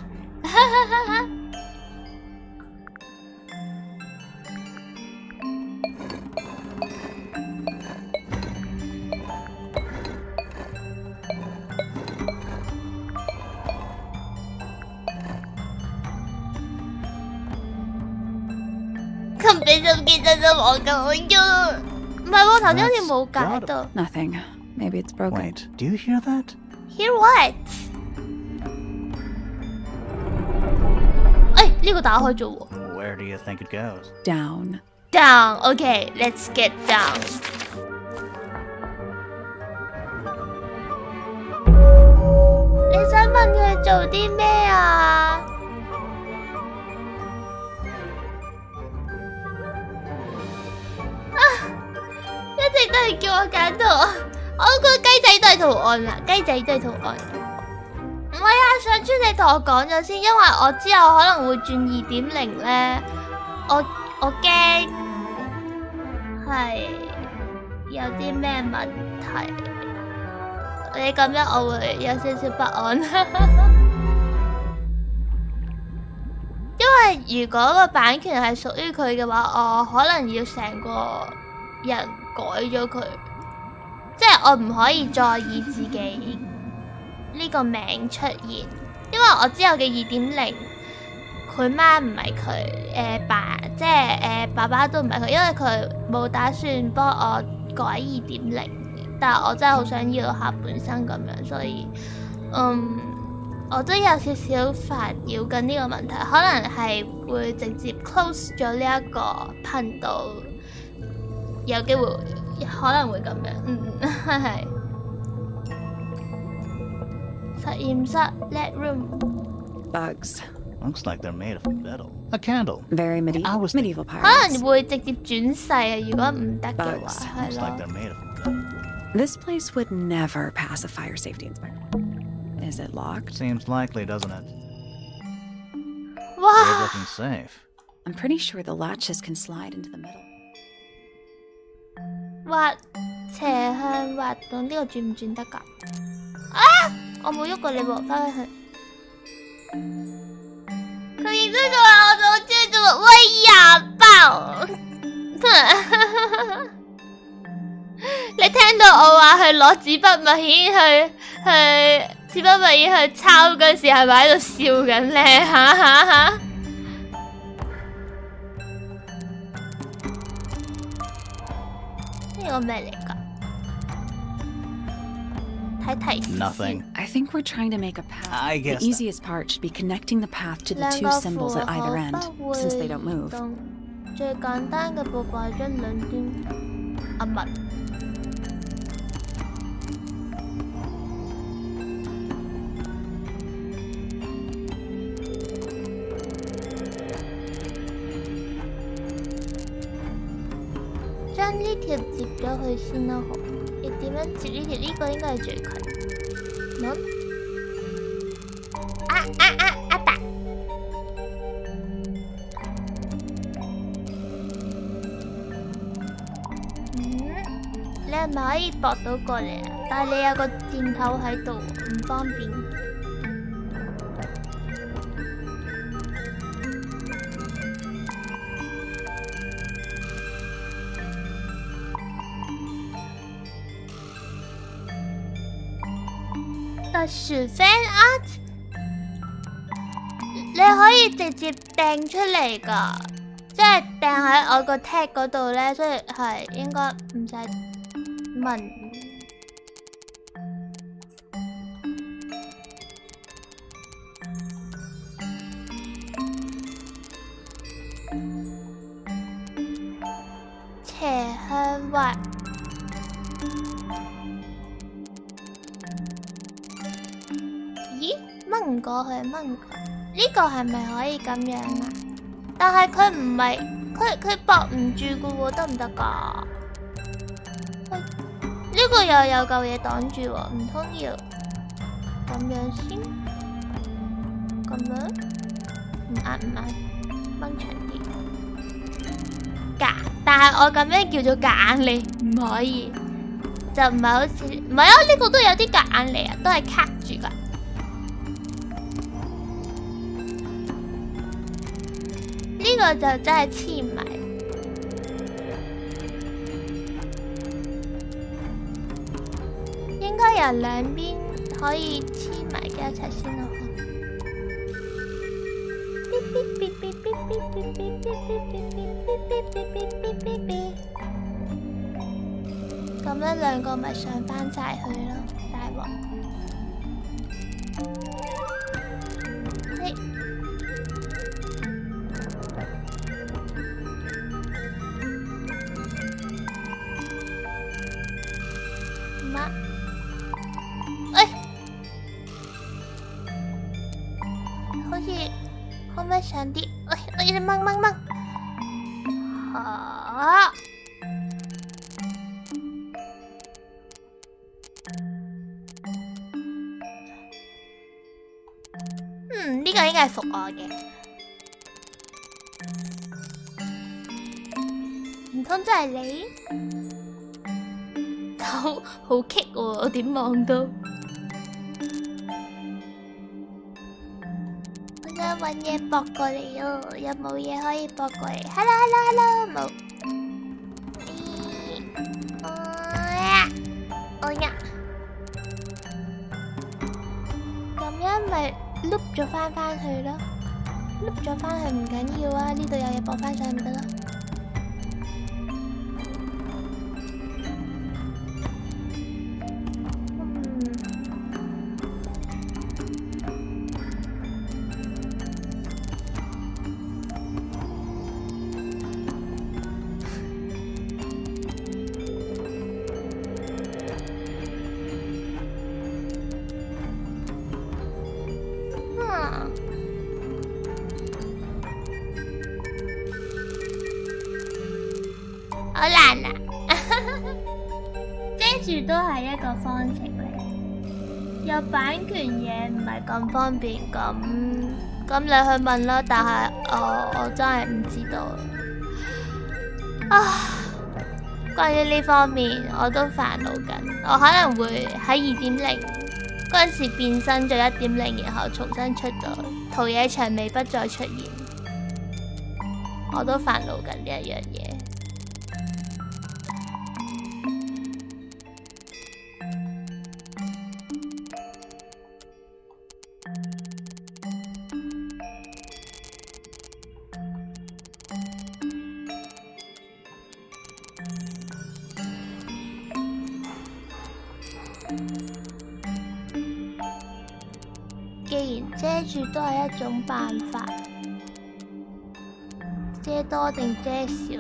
咁俾心機真係我咁樣，唔係喎，頭先好似冇解到。Nothing. Maybe it's broken. Wait, do you hear that? Hear what？ 呢個打開咗喎。Where do you think it goes? Down. Down. Okay, let's get down. 你想問佢做啲咩啊？一直都係叫我揀圖案，我覺得雞仔都係圖案啦，雞仔都係圖案。唔係啊，上川你同我講咗先，因為我之後可能會轉2.0咧，我驚係有啲咩問題？你咁樣我會有少少不安。因為如果個版權係屬於佢嘅話，我可能要成個人改咗佢，即係我唔可以再以自己呢個名出現，因為我之後嘅2.0，佢媽唔係佢，即係爸爸都唔係佢，因為佢冇打算幫我改2.0，但係我真係好想要下半身咁樣，所以我都有少少煩擾緊呢個問題，可能係會直接 close 咗呢一個頻道，有機會可能會咁樣，係。實驗室 lab room Bugs. Looks like they're made of metal. A candle. Very medieval 可 pirates. 能會直接轉世啊！如果唔得嘅話，係 Looks like 咯。 they're made of metal. This place would never pass a fire safety inspection. Is it locked? Seems likely, doesn't it? 哇！ We're looking safe. I'm pretty sure the latches can slide into the middle. 滑斜向滑動呢個轉唔轉得㗎？啊！我冇喐過你喎，翻去。佢認真做啊！我就好中意做，喂呀爆！你聽到我話去攞紙筆墨硯去紙筆墨硯去抄嗰時，係咪喺度笑緊咧？呢個咩嚟㗎？睇提示先。 Nothing. I think we're trying to make a path. I guess The easiest part should be connecting the path to the 兩 two 個 symbols 符 at 號 either end, 不 since 會 Hmm. they don't move. 動，最簡單嘅步驟係將兩端壓密。將呢條接咗去先啦，好。你點樣接呢條？呢個應該係最近。冇。啊達！你係咪可以駁到過嚟啊？但係你有個箭頭喺度，唔方便。特殊 fan art， 你可以直接掟出嚟㗎，即係掟喺我個 tag 嗰度咧，所以係應該唔使問。斜向滑。咦？掹唔過去，掹唔過。呢個係咪可以咁樣啊？但係佢唔係，佢駁唔住㗎喎，得唔得㗎？呢個又有嚿嘢擋住喎，唔通要咁樣先？咁樣？唔啱，掹長啲。夾，但係我咁樣叫做夾硬嚟，唔可以。就唔係好似，唔係啊！呢個都有啲夾硬嚟啊，都係卡住㗎。呢個就真係黐埋，應該由兩邊可以黐埋嘅一齊先咯。咁樣兩個咪上返晒去咯，大鑊！好似可唔可以上啲？我要掹！好。呢個應該係服我嘅。唔通真係你？好棘喎，我點望到？我想揾嘢駁過嚟哦，有冇嘢可以駁過嚟 ？Hello，冇。哎呀！咁樣咪碌咗翻去咯，碌咗翻去唔緊要啊，呢度有嘢駁翻上咪得咯。好難啊！遮住都係一個方程嚟，有版權嘢唔係咁方便，咁你去問啦。但係我真係唔知道啊。關於呢方面我都煩惱緊，我可能會喺2.0嗰陣時變身咗1.0，然後重新出到桃野薔薇不再出現，我都煩惱緊呢一樣嘢。既然遮住都係一種辦法，遮多定遮少？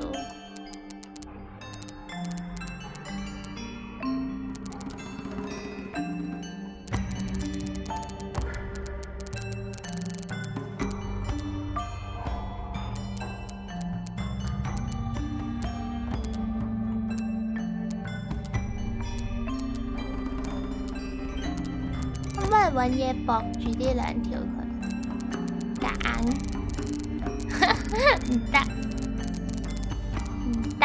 可唔可以揾嘢駁住呢兩條佢？夾硬唔得，唔得。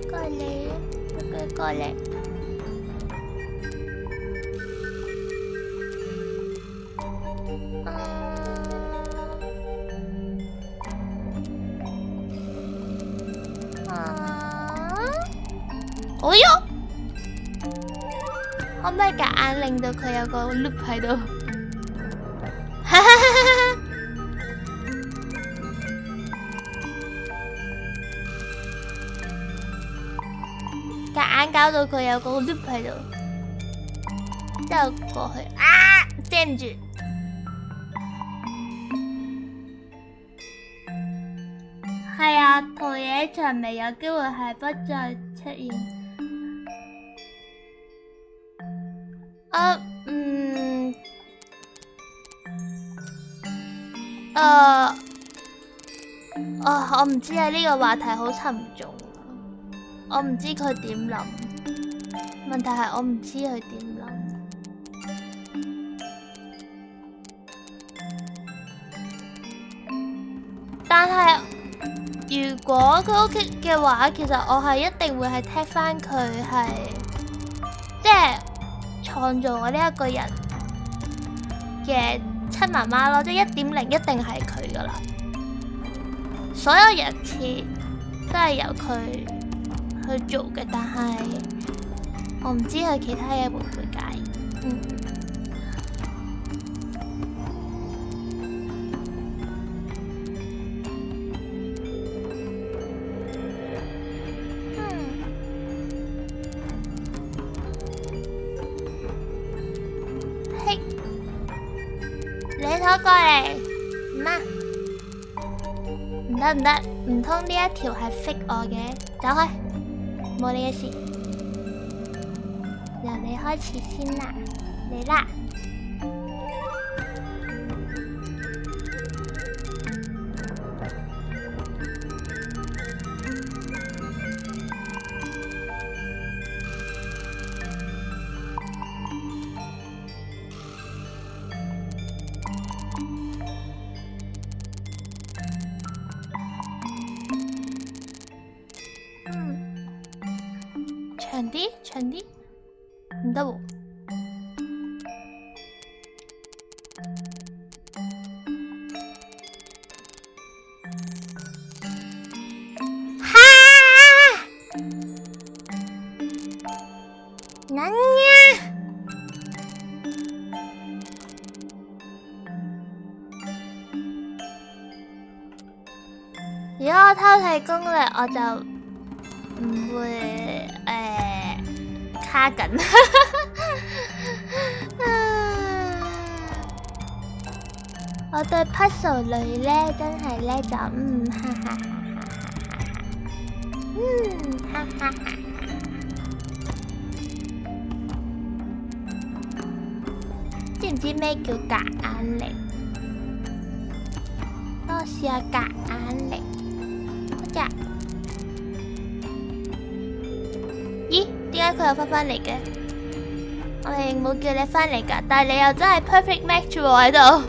過嚟，過嚟。哦喲，可唔可以夾硬令到佢有個 loop 喺度？夾硬搞到佢有個 loop 喺度，之後過去啊，遮唔住。係啊，桃野薔薇有機會係不再出現。我唔知啊，呢個話題好沉重，我唔知佢點諗。問題係我唔知佢點諗。但係如果佢 OK 嘅話，其實我係一定會係踢翻佢係，即係創造我呢一個人嘅親媽媽咯，即係1.0一定係佢噶啦，所有人設都係由佢去做嘅，但係我唔知佢其他嘢會唔會介意。你拖過嚟，唔得，唔通呢一條係 fake 我嘅？走開，冇你嘅事。由你開始先啦，嚟啦！長啲？唔得喎。なんや。如果我偷睇攻略，我就唔會卡緊。我對 puzzle 類咧真係咧就哈哈哈哈哈哈哈。知唔知咩叫夾硬力？等我試下夾硬力。呀！咦？點解佢又翻嚟嘅？我哋冇叫你翻嚟㗎，但係你又真係 perfect match 喎喺度。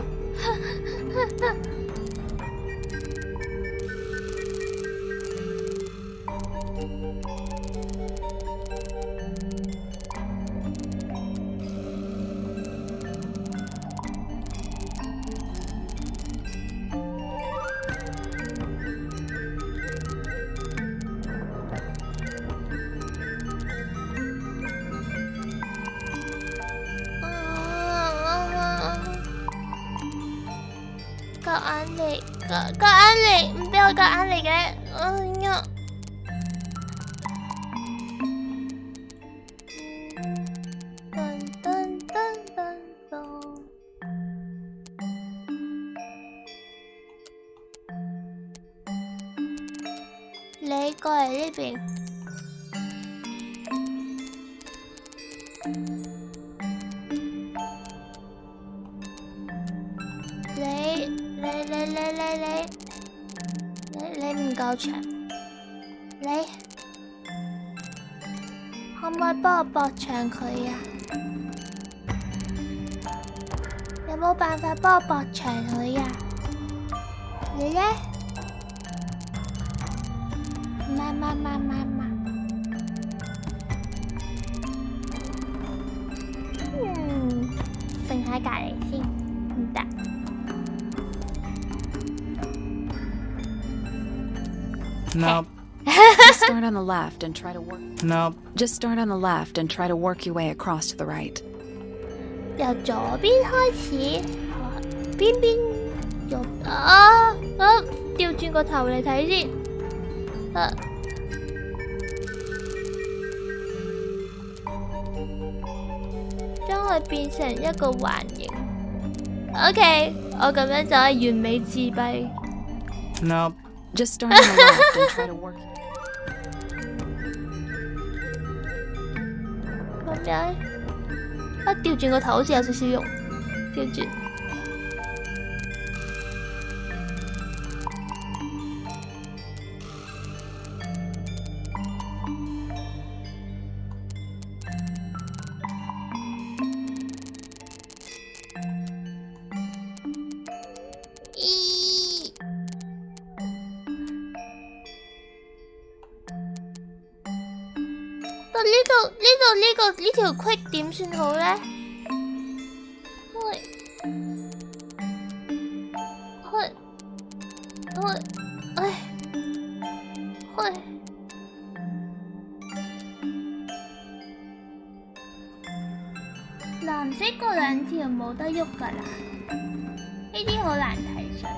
夾硬嚟，唔俾我夾硬嚟嘅，哎呀！你過嚟呢邊。你唔夠長，你可唔可以幫我駁長佢啊？有冇辦法幫我駁長佢啊？你呢？剩喺隔離先，唔得。Nope. Just start on the left and try to work. Nope. Just start on the left and try to work your way across to the right. 由左邊開始，邊右調轉個頭嚟睇先。將佢變成一個環形。OK， 我咁樣就係完美自閉。Nope. Just start on the left and try to work. 咁樣，調轉個頭好似有少少用，調轉。呢條隙點算好咧？藍色嗰兩條冇得喐㗎啦，呢啲好難睇上。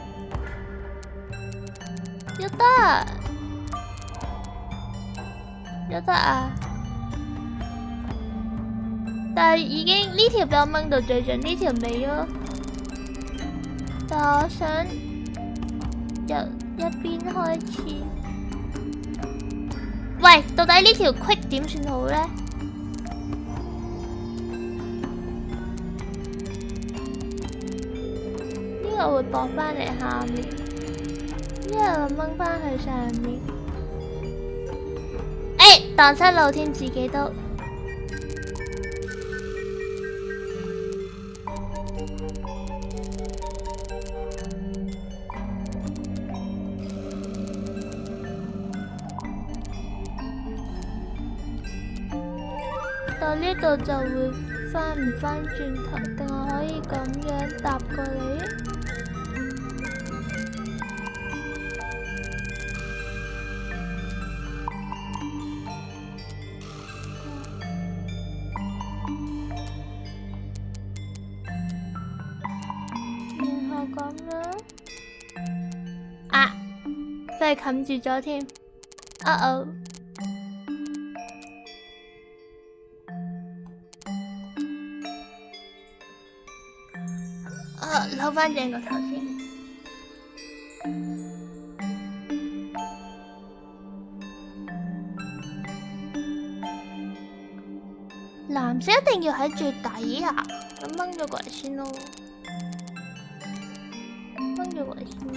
喐得啊！但係已經呢條俾我掹到最盡，呢條未咯。但我想由一邊開始。喂，到底呢條隙點算好咧？呢個會駁返嚟下面，呢個掹返去上面。蕩失路添，自己都。到呢度就會翻唔翻轉頭，定係可以咁樣搭過嚟？然後咁樣啊，真係冚住咗添。哦。扭翻正個頭先。藍色一定要喺最底啊！咁掹咗過嚟先咯，掹咗過嚟先咯。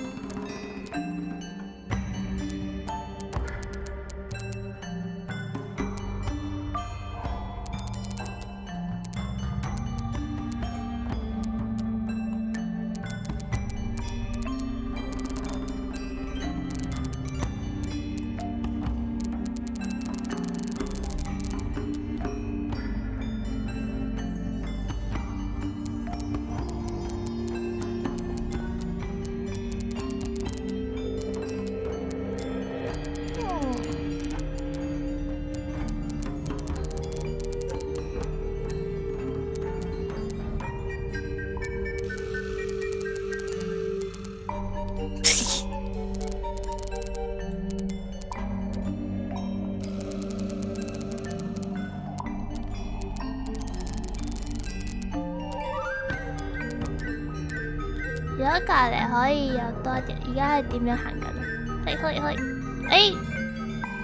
如果隔籬可以有多隻，而家係點樣行緊啊？去，哎，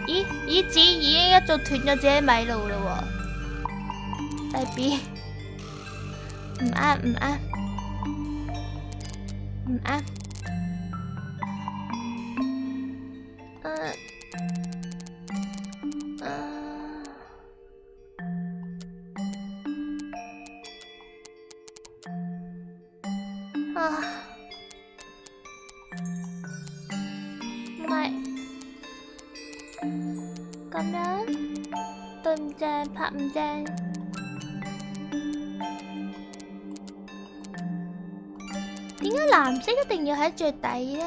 咦子已經一早斷咗自己米路啦喎，大 B， 唔啱，唔係咁樣對唔正，拍唔正。點解藍色一定要喺最底呢？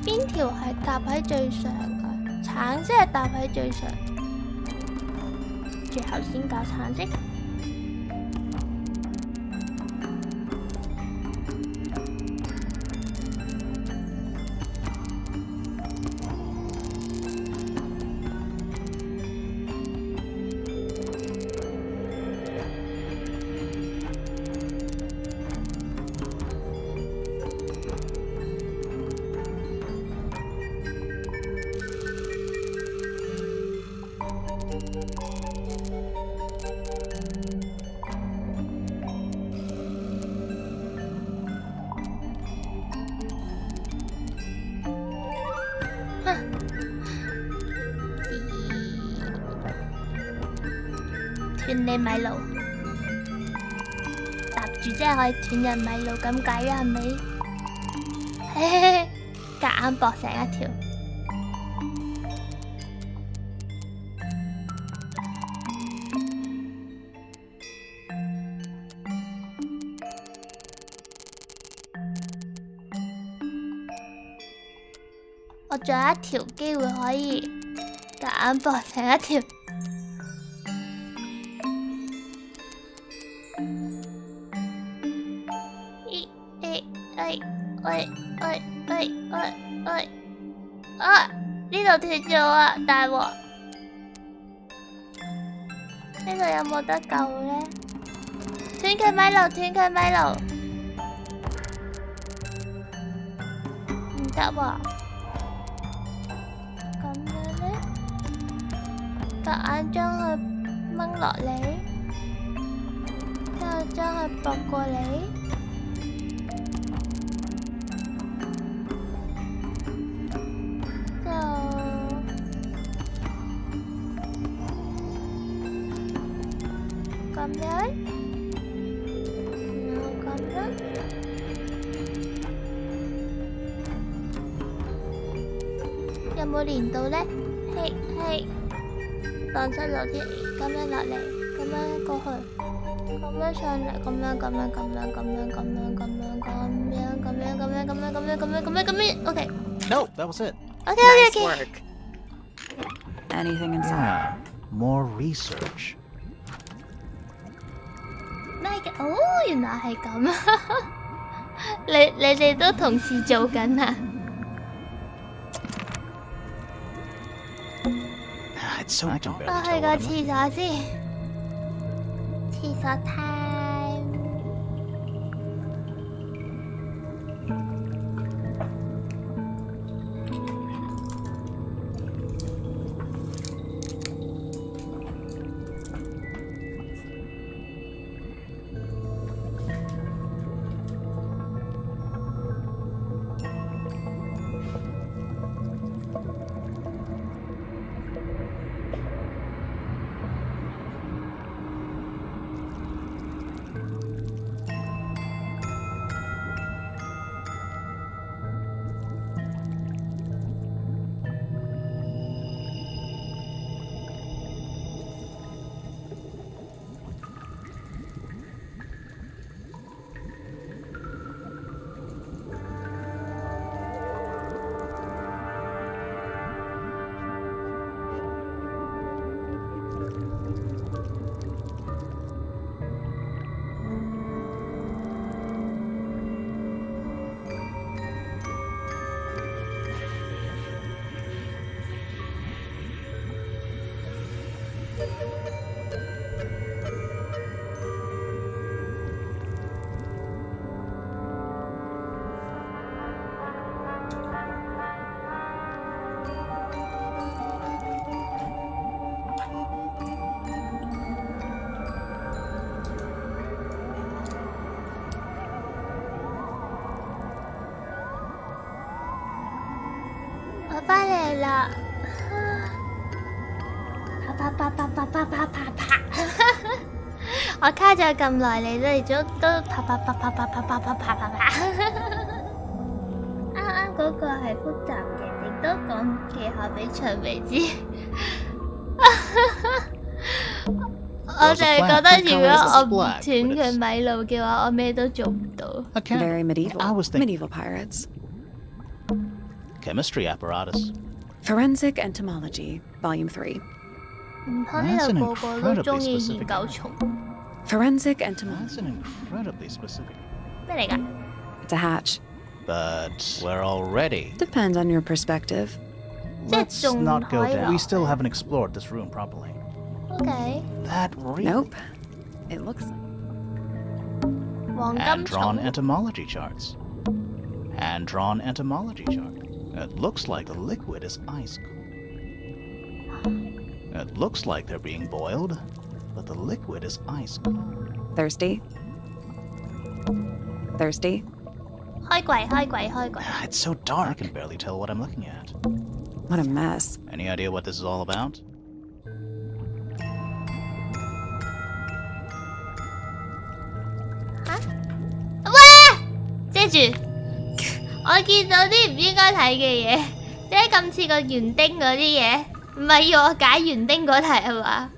邊條係搭喺最上㗎？橙色係搭喺最上，最後先搞橙色。斷你米路，搭住真係可以斷人米路咁解啦，係咪？嘿嘿嘿，夾硬駁成一條。我仲有一條機會可以夾硬駁成一條。呢度斷咗啊！大鑊，呢度有冇得救呢？斷佢米路，斷佢米路，唔得喎！咁樣呢？夾硬將佢掹落嚟，之後將佢駁過嚟。咁樣，有冇連到咧？嘿，蕩失路啲，咁樣落嚟，咁樣過去，咁樣上嚟，咁樣，OK。 No, that was it. Nice work. Anything inside? Yeah, more research. 咩嘅？哦，原來係咁啊！你哋都同時做緊啊？ It's so I can 我 barely 去 tell 個 what I'm 廁所先，廁所 time。我翻嚟啦！啪！我卡咗咁耐，你哋都啪！啱啱嗰個係複雜嘅，亦都講技巧俾長尾知。我就係覺得，如果我唔斷佢米路嘅話，我咩都做唔到。 Very medieval. I was thinking Medieval pirates. chemistry apparatus. Forensic Entomology, Volume 3. 唔通呢度個個都中意研究蟲？ Forensic Entomology. That's an incredibly specific. 咩嚟㗎？ It's a hatch. But we're already. Depends on your perspective. Let's That's not go down. We still okay. haven't explored this room properly. OK， That really. Nope. It looks. 黃金 Hand-drawn 蟲。 entomology charts. Hand-drawn entomology chart. It looks like the liquid is ice cold. It looks like they're being boiled, but the liquid is ice cold. Thirsty? Thirsty? 開櫃。 It's so dark, I can barely tell what I'm looking at. What a mess. Any idea what this is all about? Huh? 喂！遮住！我見到啲唔應該睇嘅嘢，點解咁似個園丁嗰啲嘢？唔係要我解園丁嗰題係嘛？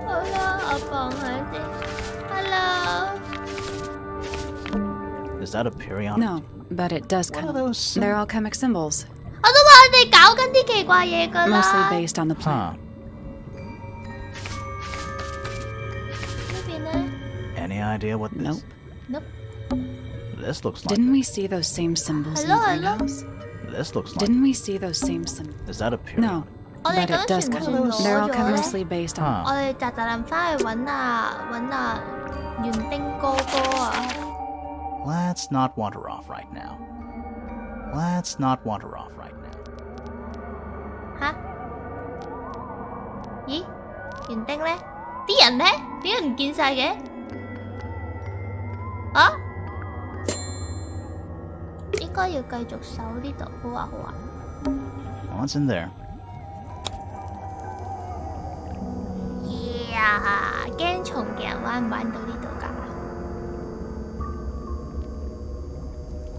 好啦，我放下先。Hello。 Is that a periodic? No, but it does What are count. those They're alchemic symbols, 我都話我哋搞緊啲奇怪嘢㗎啦。 mostly based on the plant. Huh. 呢邊呢 Any idea what this? Nope. Nope. This looks like. Didn't we see those same symbols in the Hello? greenhouse? This looks like. Didn't we see those same symbols? Is that a period? No, 我哋 but 嗰 it does 陣全 count. 部 They're 攞咗 all 咧。 mostly based on. 我 Huh. 哋喳喳林翻去揾園丁哥哥啊！ Let's not wander off right now. Let's not wander off right now. 吓？咦？園丁咧？啲人咧？點解唔見晒嘅？啊？應該要繼續守呢度，好啊好啊。 What's in there? 呀！驚蟲嘅人玩唔玩到呢度㗎？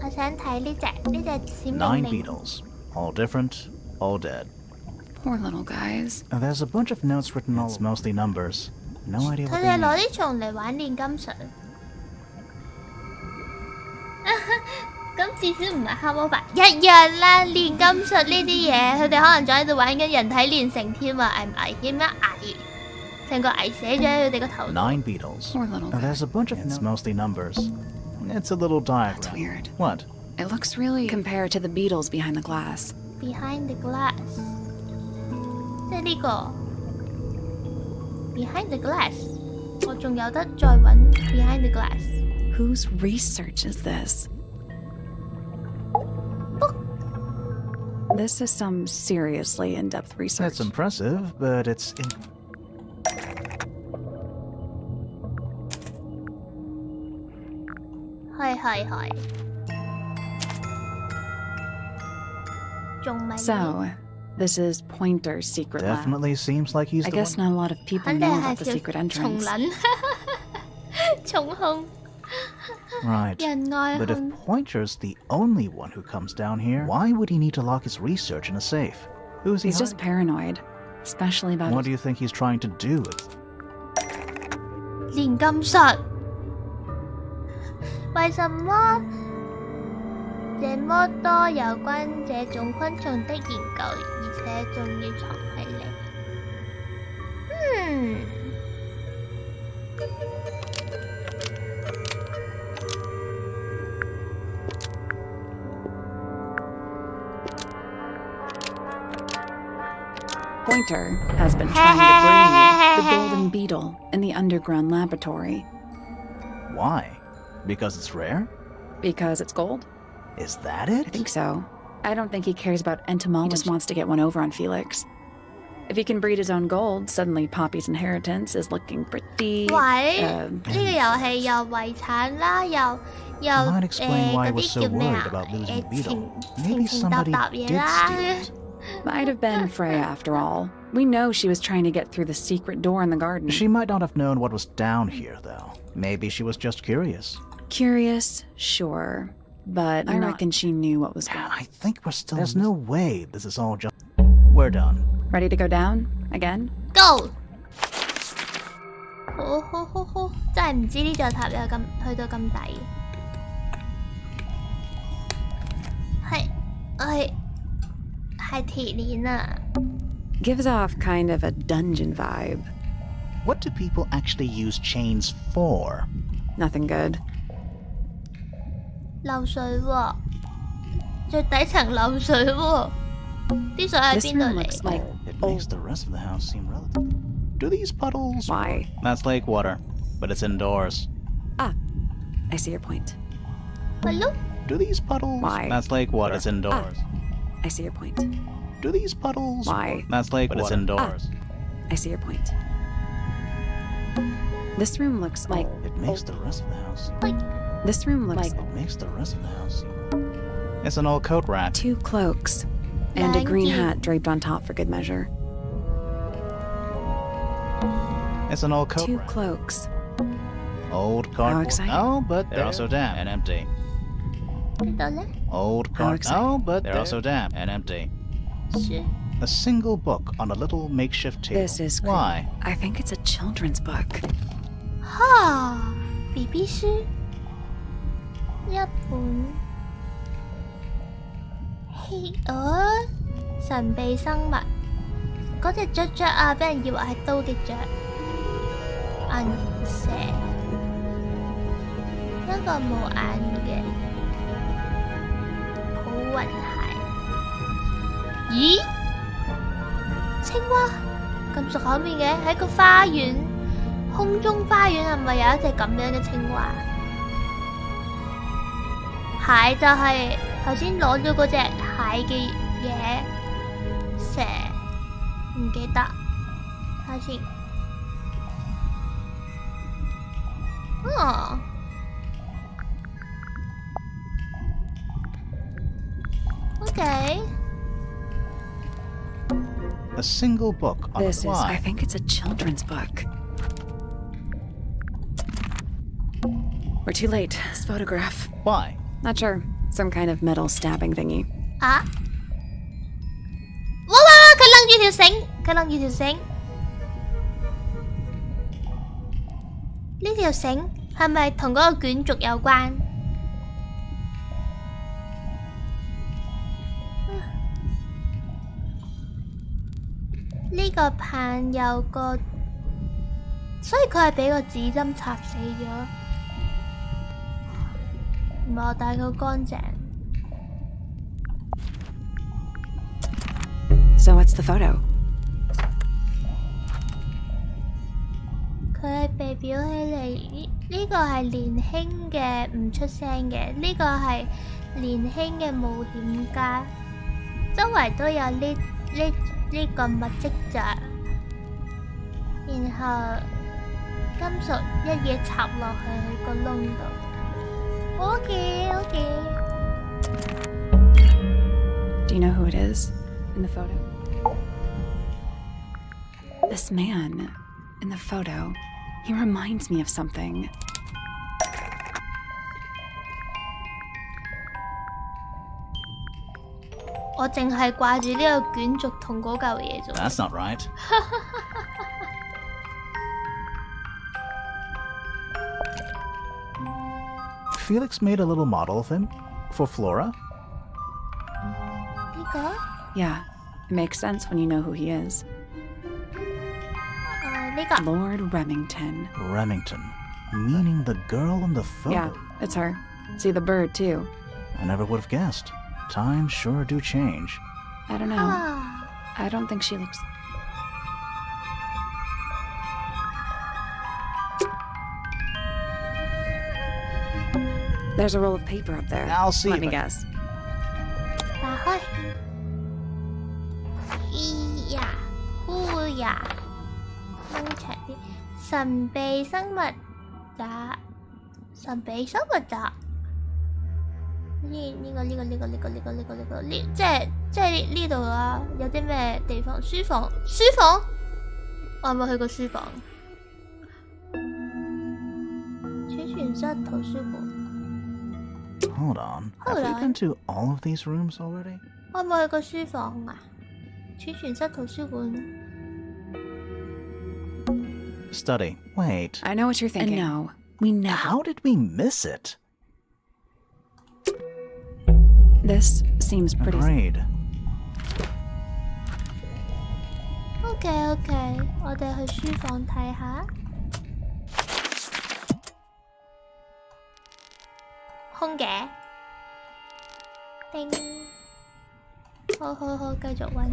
我想睇呢隻閃靈 9 靈。 beetles. All different, all dead. Poor little guys. There's a bunch of notes written all. It's mostly numbers. No idea 佢 what 哋 they 攞 mean. 啲蟲嚟玩煉金術。咁至少唔係黑魔法，一樣啦。煉金術呢啲嘢，佢哋可能仲喺度玩緊人體煉成添啊，危唔危險啊？危！成個危寫咗喺佢哋個頭度。 9 beetles. Poor little guy. There's a bunch of. It's mostly numbers. It's a little diagram. That's weird. What? It looks really compared to the beetles behind the glass. Behind the glass，即係呢個 Behind the glass，我仲有得再揾 Behind the glass。 Whose research is this? This is some seriously in-depth research. That's impressive, but it's. 係，仲未。 So, this is Pointer's secret lab. Definitely seems like he's I the guess one. not a lot of people 肯定 know 係 about the 條 secret 蟲 entrance. 撚，蟲控， Right. 人愛 But if 控。 Pointer's the only one who comes down here, why would he need to lock his research in a safe? Who's he He's just hiding? paranoid, especially about What do you think he's trying to do with? 煉金術，為什麼這麼多有關這種昆蟲的研究，而且仲要藏起嚟？Pointer has been trying to breed the golden beetle in the underground laboratory. Why? Because it's rare? Because it's gold? Is that it? I think so. I don't think he cares about entomology. He just wants to get one over on Felix. If he can breed his own gold, suddenly Poppy's inheritance is looking pretty... 喂，呢個遊戲又遺產啦，又 Might explain why 嗰 we're 啲 so 叫咩 worried 啊？ about losing the 情 beetle. 情 Maybe 情搭 somebody 搭嘢 did 啦。 steal it. Might have been Freya after all. We know she was trying to get through the secret door in the garden. She might not have known what was down here, though. Maybe she was just curious. Curious, sure. But I reckon she knew what was going on. I think we're still. There's no way this is all just. We're done. Ready to go down? Again? Go！ 好，真係唔知呢座塔有咁去到咁底。係鐵鏈啊！ Gives off kind of a dungeon vibe. What do people actually use chains for? Nothing good. 漏水喎，最底層漏水喎，啲水喺 This 邊度 room 嚟 looks like... It makes the rest of the house seem relative. Do these puddles? Why? That's lake water, but it's indoors. Ah, I see your point. 係咯， Do these puddles? Why? That's lake water. It's indoors. I see your point. Do these puddles? Why? That's lake water. It's indoors. I see your point. This room looks like... It makes the rest of the house. This room looks like... It makes the rest of the house. It's an old coat rack. 2 cloaks. And a green Thank you. hat draped on top for good measure. It's an old coat 2 rack. cloaks. Old cardboard. exciting. Oh, but they're also damp and empty. 呢度咧 Old cardboard. exciting. Oh, but they're also damp and empty. 書 A single book on a little makeshift table. This is cool. Why? I think it's a children's book. 哈 BB 書一本，神秘生物，嗰隻雀雀啊，俾人以為係刀嘅雀，銀蛇，一個冇眼嘅好運蟹，咦？青蛙咁熟口面嘅，喺個花園。空中花園係咪有一隻咁樣嘅青蛙？蟹就係頭先攞咗嗰隻蟹嘅嘢，蛇唔記得，睇下先。哦 ，OK。 A single book on This a is... I why? think it's a children's book. We're too late. This photograph. Why? Not sure. Some kind of metal stabbing thingy. 啊！哇！佢掕住條繩，佢掕住條繩。呢條繩係咪同嗰個卷軸有關？呢個棒有個，所以佢係俾個紙針插死咗。唔係我帶佢乾淨。So what's the photo? 佢係被裱起嚟，呢個係年輕嘅唔出聲嘅，呢個係年輕嘅冒險家，周圍都有呢個物跡着，然後金屬一嘢插落去佢個窿度。OK。Do you know who it is in the photo? This man in the photo, he reminds me of something. 我淨係掛住呢個卷軸同嗰嚿嘢啫。That's not right. Felix made a little model of him for Flora. 呢個？ Yeah, it makes sense when you know who he is. 呢個。 Lord Remington. Remington, meaning the girl in the photo. Yeah, it's her. See the bird, too. I never would have guessed. Times sure do change. I don't know. I don't think she looks... There's a roll of paper up there. I'll see. Let me guess. 打開。咿呀，呼呀，掹長啲。神秘生物集，神秘生物集。呢個，即係呢度啊！有啲咩地方？書房，我有冇去過書房？儲存室、圖書館。 Hold on. Have we been to all of these rooms already? 我有冇去過書房啊？儲存室、圖書館。Study. Wait. I know what you're thinking. And no, we never... How did we miss it? This seems pretty... Agreed. OK， 我哋去書房睇下。空嘅，叮，好，繼續揾。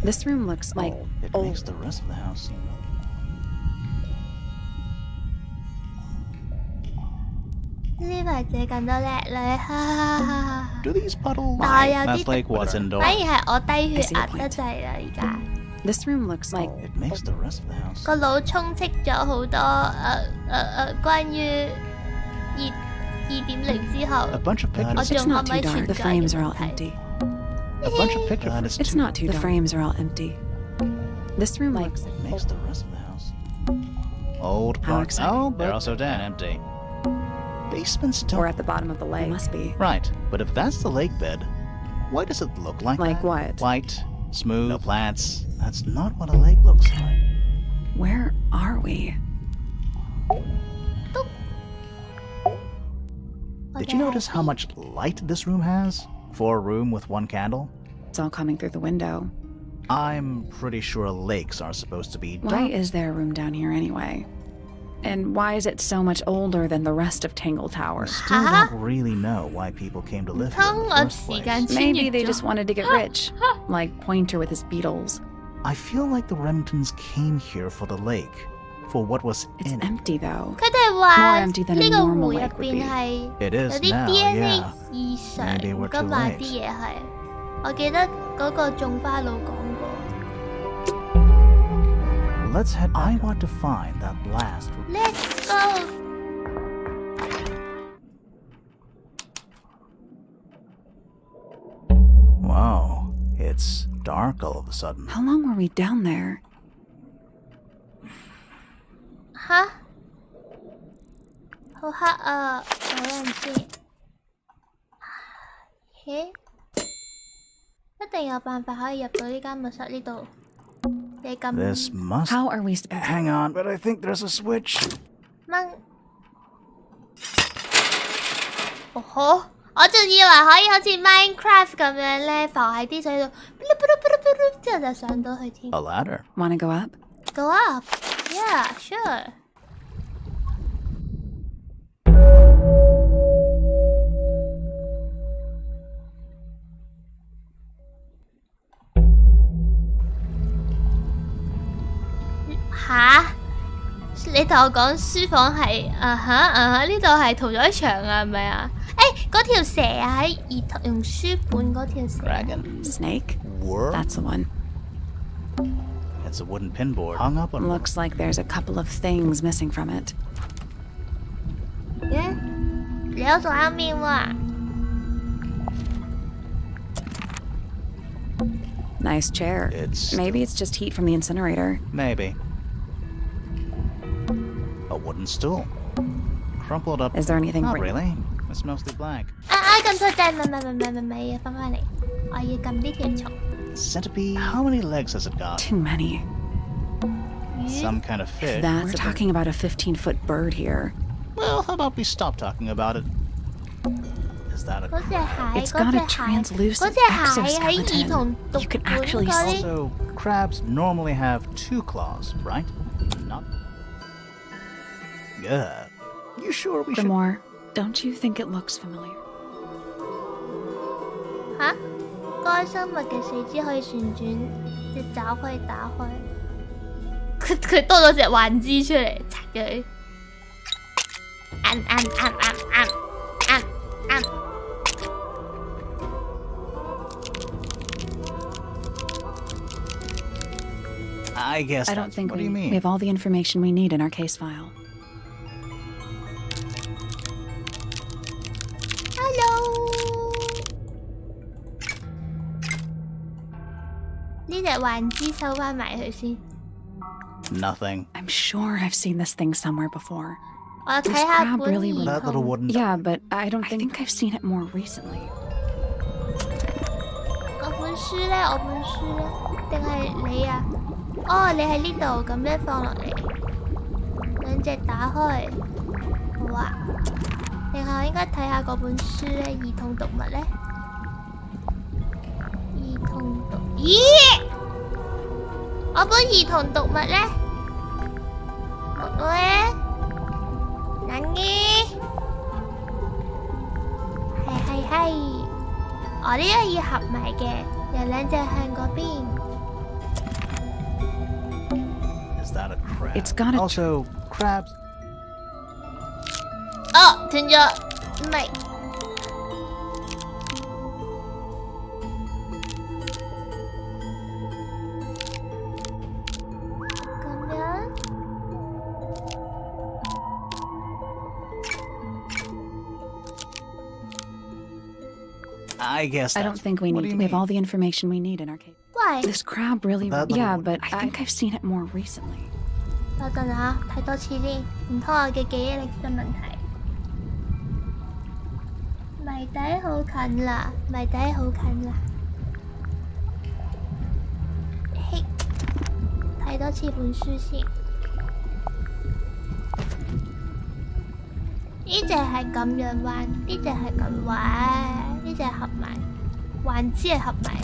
This room looks like It makes the rest of the house seem...呢排借緊多叻女，哈哈哈哈。 Do these puddles... 但係有 That's 啲 like what's indoors. 反而係我低血壓得滯啦，而家。 This room looks like... It makes the rest of the house... 個腦充斥咗好多關於2.0之後， A bunch of 我 pictures. It's 仲可 not 唔可 too 以 dark. 存 The 在 frames 嘅 are all 問題？ empty. A bunch of pictures. It's too not too dark. dark. The frames are all empty. This room looks... It makes the rest of the house... Old How clocks. exciting. Oh, they're also dead. Empty. Basements Or don't... at the bottom of the lake. Must be. Right, but if that's the lake bed, why does it look like Like that? what? White, smooth, no plants. That's not what a lake looks like. Where are we? Did you notice how much light this room has? For a room with one candle? It's all coming through the window. I'm pretty sure lakes are supposed to be dark. Why is there a room down here anyway? And why is it so much older than the rest of Tangle Tower? I still don't really know why people came to live here in the first place. Maybe they just wanted to get rich, like Pointer with his beetles. I feel like the Remingtons came here for the lake, for what was It's in it. empty though. 佢哋話 More empty than a 呢個 normal 湖入 lake would 邊 be. 係 It 有 is 啲 now, DNA yeah. 異常 Maybe we're 㗎 too 嘛， late. 啲嘢係。我記得嗰個種花佬講過。 Let's head. I want to find that last. Let's go。 Wow, it's dark all of a sudden. How long were we down there? 吓？好黑啊！有人先。嘿，一定有辦法可以入到呢間密室呢度。你咁 This must. How are we supposed Hang on, but I think there's a switch. 掹？哦呵，我仲以為可以好似 Minecraft 咁樣咧，浮喺啲水度，之後就上到去添。 A ladder. Wanna go up? Go up. Yeah, sure. 吓？你同我講書房係呢度係屠宰場啊，係咪啊？誒，嗰條蛇啊，喺兒童書本嗰條蛇。 Dragon. Snake? Worm. That's the one. It's a wooden pinboard hung up on. Looks like there's a couple of things missing from it. 你有做啱面喎。 Nice chair. Maybe it's just heat from the incinerator. Maybe. A wooden stool. Crumpled up. Is there anything Not written? really. It's mostly blank. 撳錯掣，唔係，翻返嚟，我要撳呢條蟲。 Centipede. How many legs has it got? Too many. Some kind of fish. We're talking about a 15-foot bird here. Well, how about we stop talking about it? Is that a 嗰隻蟹， It's got a 嗰 translucent 隻蟹喺兒童 exoskeleton. 讀 You can 本 actually 嗰 see. 啲。 Also, crabs normally have 2 claws, right? Not. Yeah. You sure we should? Grimoire, don't you think it looks familiar? 嚇？該生物嘅四肢可以旋轉，隻爪可以打開。佢多咗隻幻肢出嚟，拆咗佢。I guess. I don't think What do you we mean? have all the information we need in our case file. Hello。呢隻幻肢收翻埋佢先。 Nothing. I'm sure I've seen this thing somewhere before. 我睇 This 下 crab 本 really 兒 That little 童。 wooden. Yeah, but I think I've seen it more recently. 我本書咧，定係你啊？哦，你喺呢度咁樣放落嚟，兩隻打開，好啊。定係我應該睇下嗰本書咧？兒童讀物咧？兒童讀，咦？我本兒童讀物咧？讀咧？何？係。我呢個要合埋嘅，有兩隻向嗰邊。 Is that a crab? It's got a- Also, crabs. 哦，斷咗，唔係。咁樣。 I guess. I don't that's- think we what need. do you We have mean? all the information we need in our case. Why？ This crab really. That little Yeah, one. but I think I've seen it more recently. 等陣啊，睇多次先，唔通我嘅記憶力出問題？謎底好近啦，謎底好近啦。嘿，睇多次本書先。呢隻係咁樣玩，呢隻係咁玩，呢隻合埋，還之係合埋。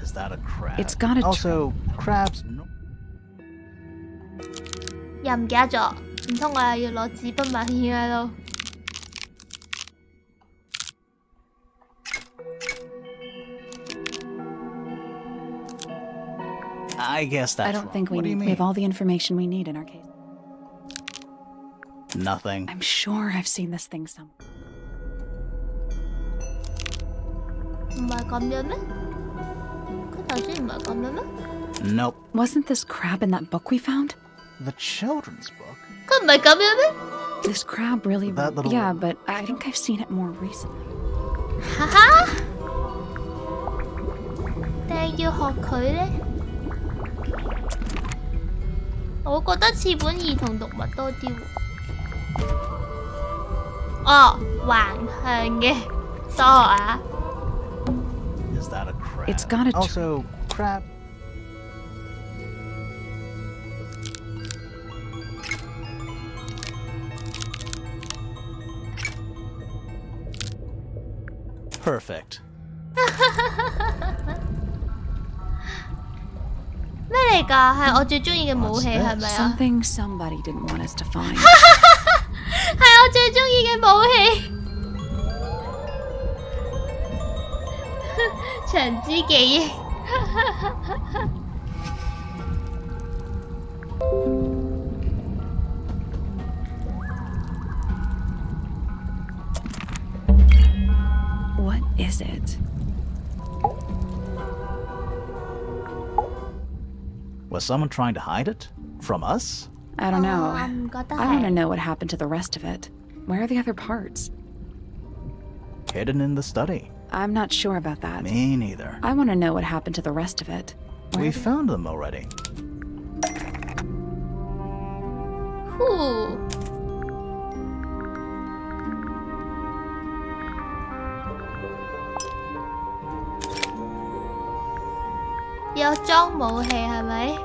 Is that a crab? It's got a Also, crabs. No. 又唔記得咗，唔通我又要攞紙筆墨硯喺度？ I guess that's. I don't think we What do you need. We mean? have all the information we need in our case. Nothing. I'm sure I've seen this thing somewhere. 唔係咁樣咩？佢頭先唔係咁樣咩？ Nope. Wasn't this crab in that book we found? The children's book. 佢唔係咁樣咩？ This crab really. That little- Yeah, but I think I've seen it more recently. 哈哈，定要學佢咧？我覺得似本兒童讀物多啲喎。哦，橫向嘅，多啊。 Is that a crab? It's got a also crab. Perfect. 咩嚟㗎？係我最中意嘅武器係咪啊？ something somebody didn't want us to find. 係我最中意嘅武器。長之記憶。What is it? Was someone trying to hide it? From us? I don't know. 我唔覺得 I want to 係。 know what happened to the rest of it. Where are the other parts? Hidden in the study. I'm not sure about that. Me neither. I want to know what happened to the rest of it. We found them already. 呼。有裝武器係咪？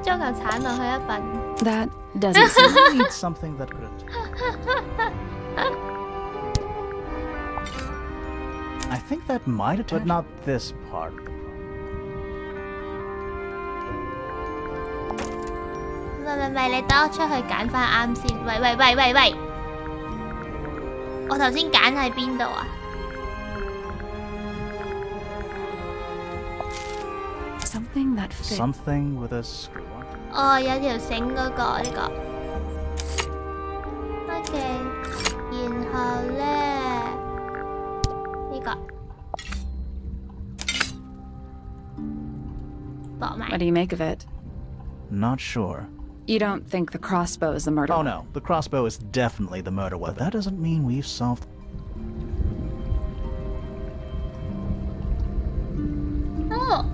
裝嚿橙落去一笨。 That doesn't seem... We need something that could... I think that might have... But not this part. 喂，你等我出去揀翻啱先。喂！我頭先揀喺邊度啊？ Something that fits. Something with a screw on. 哦，有條繩嗰個呢個。OK， 然後咧呢個駁埋。 What do you make of it? Not sure. You don't think the crossbow is the murder? Oh no, the crossbow is definitely the murder weapon. But that doesn't mean we've solved... 哦，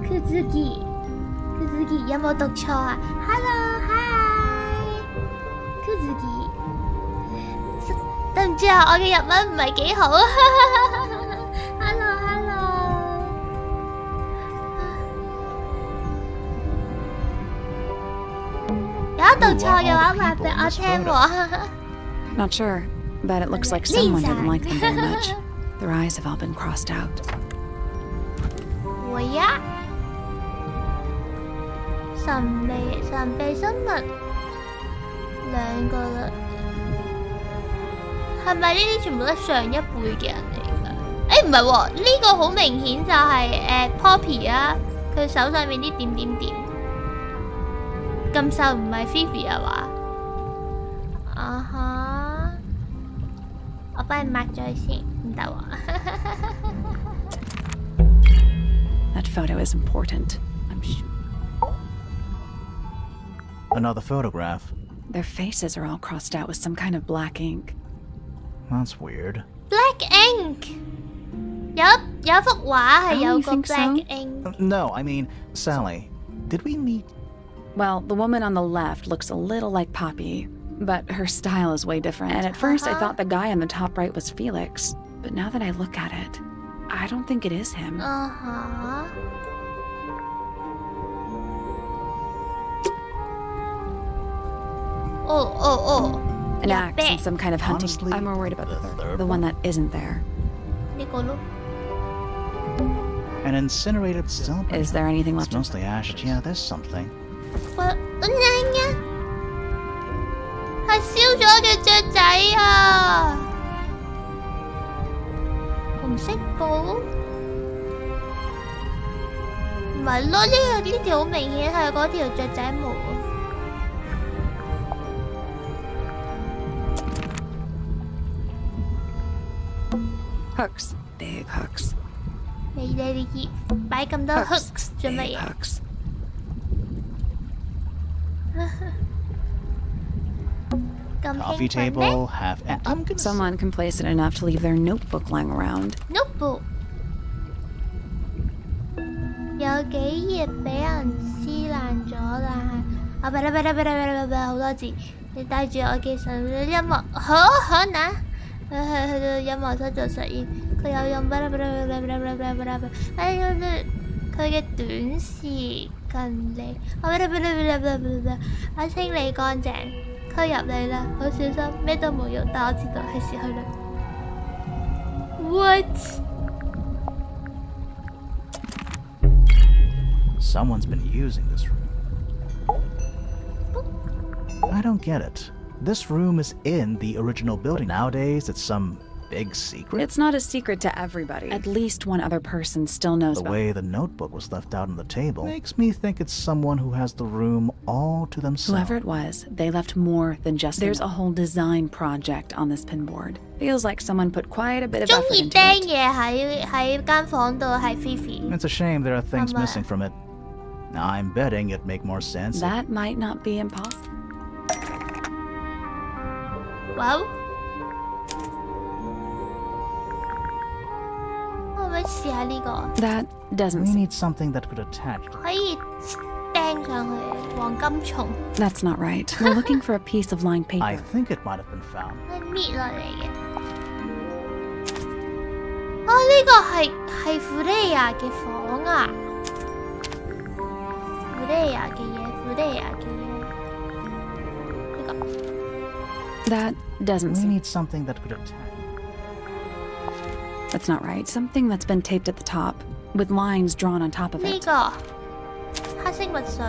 くずき有冇讀錯啊 ？Hello， hi， くずき。對唔住啊，我嘅日文唔係幾好。Hello。 有一道錯嘅話，話俾我聽喎。 Not sure, but it looks like someone didn't like them very much. Their eyes have all been crossed out. 會呀，神秘生物兩個啦，係咪呢啲全部都係上一輩嘅人嚟㗎？誒唔係喎，呢個好明顯就係Poppy 啊，佢手上面啲點點點，咁瘦唔係 Phoebe 啊嘛？啊哈，我幫你抹咗佢先，唔得喎。 That photo is important, I'm sure. Another photograph. Their faces are all crossed out with some kind of black ink. That's weird. Black ink 有幅畫係有個 think so? black ink。 No, I mean, Sally, did we meet... Well, the woman on the left looks a little like Poppy, but her style is way different. And at first I thought the guy on the top right was Felix, but now that I look at it, I don't think it is him. 啊哈！哦， An axe and some kind of hunting. Honestly, I'm more worried about the the third, third the one that isn't there. 呢個咯。 An incinerated stone? Is there anything It's left? mostly ashes. Yeah, there's something. 係燒咗嘅雀仔啊！紅色布？唔係咯，呢條好明顯係嗰條雀仔毛。 Hooks. Big hooks. 你擺咁多 hooks 做乜 Big 嘢？ hooks. Coffee table, half... I'm gonna... Someone complacent enough to leave their notebook lying around. notebook 有幾頁俾人撕爛咗啦！啊，好多字。你帶住我嘅神音樂，好嗱，去到音樂室做實驗，佢有用佢嘅短視近利，清理乾淨，佢入嚟啦，好小心，咩都冇用，但我知道係時去啦。What？ Someone's been using this room. I don't get it. This room is in the original building. Nowadays, it's some big secret. It's not a secret to everybody. At least one other person still knows The about way the notebook was left out on the table makes me think it's someone who has the room all to themselves. Whoever it was, they left more than just. There's a whole design project on this pinboard. Feels like someone put quite a bit of 中 effort 意 into 釘 it. 嘢喺間房度係 Fifi。 It's a shame there are things Mama. missing from it. Now, I'm betting it'd make more sense. That might not be impossible. 哇！可唔可以試下呢個？ That doesn't We seem. need something that could attach to 可以釘上去黃金蟲， That's not right. We're looking for a piece of lined I paper. think it might have been found. 搣落嚟嘅。哦，呢個係芙莉亞嘅房啊！芙莉亞嘅嘢，芙莉亞嘅嘢。呢個 That doesn't We seem. need something that could attach. That's not right. Something that's been taped at the top, with lines drawn on top of 呢 it. 個黑色墨水，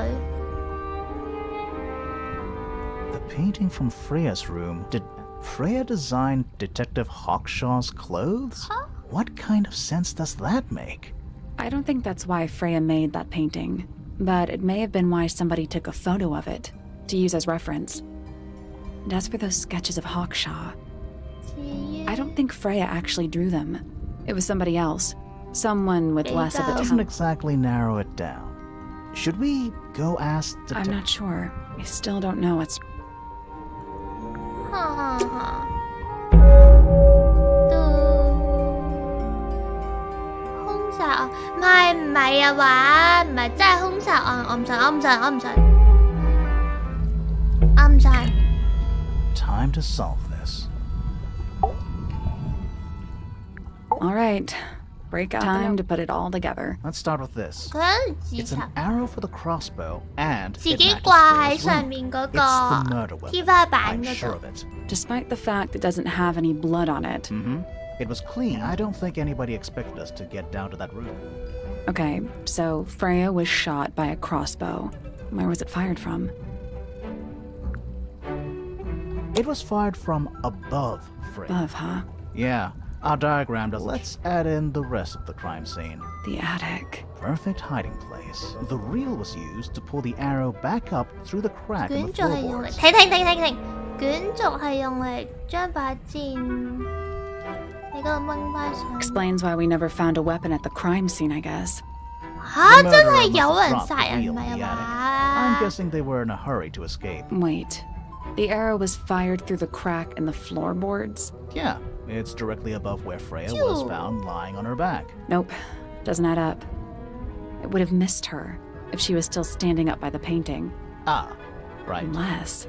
The painting from Freya's room. Did Freya design Detective Hawkshaw's clothes? What kind of sense does that make? I don't think that's why Freya made that painting, but it may have been why somebody took a photo of it to use as reference. And as for those sketches of Hawkshaw, I don't think Freya actually drew them. It was somebody else. Someone with less of the That doesn't talent. exactly narrow it down. Should we go ask I'm Detective? not sure. I still don't know what's. 哈哈都兇殺啊！唔係啊話，唔係真係兇殺啊！我唔信，我唔信，我唔信，我唔信。 Time to solve this. All right. Break out. Time to put it all together. Let's start with this. 佢喺度自 It's 殘 an，arrow for the crossbow, and 自 it 己 matches 掛喺 Freya's 上 room. 面嗰 It's the 個 murder weapon. 天花板 I'm 嗰 sure 度 of。it. Despite the fact it doesn't have any blood on it. It was clean. I don't think anybody expected us to get down to that room. Okay, so Freya was shot by a crossbow. Where was it fired from? It was fired from above Freya. Above, huh? Yeah, our diagram does. Let's add in the rest of the crime scene. The attic. Perfect hiding place. The reel was used to pull the arrow back up through the crack in 卷 the 軸係用嚟 floorboards. 停，卷軸係用嚟將把箭你嗰度掹翻上。 Explains why we never found a weapon at the crime scene, I guess. 吓， The 真 murderer 係 must 有 have 人 dropped 殺 the 人 reel 唔 in 係 the 啊 attic. I'm 嘛？ guessing they were in a hurry to escape. Wait. The arrow was fired through the crack in the floorboards? Yeah, it's directly above where Freya was Phew. found lying on her back. Nope. Doesn't add up. It would have missed her if she was still standing up by the painting. Ah, right. Unless.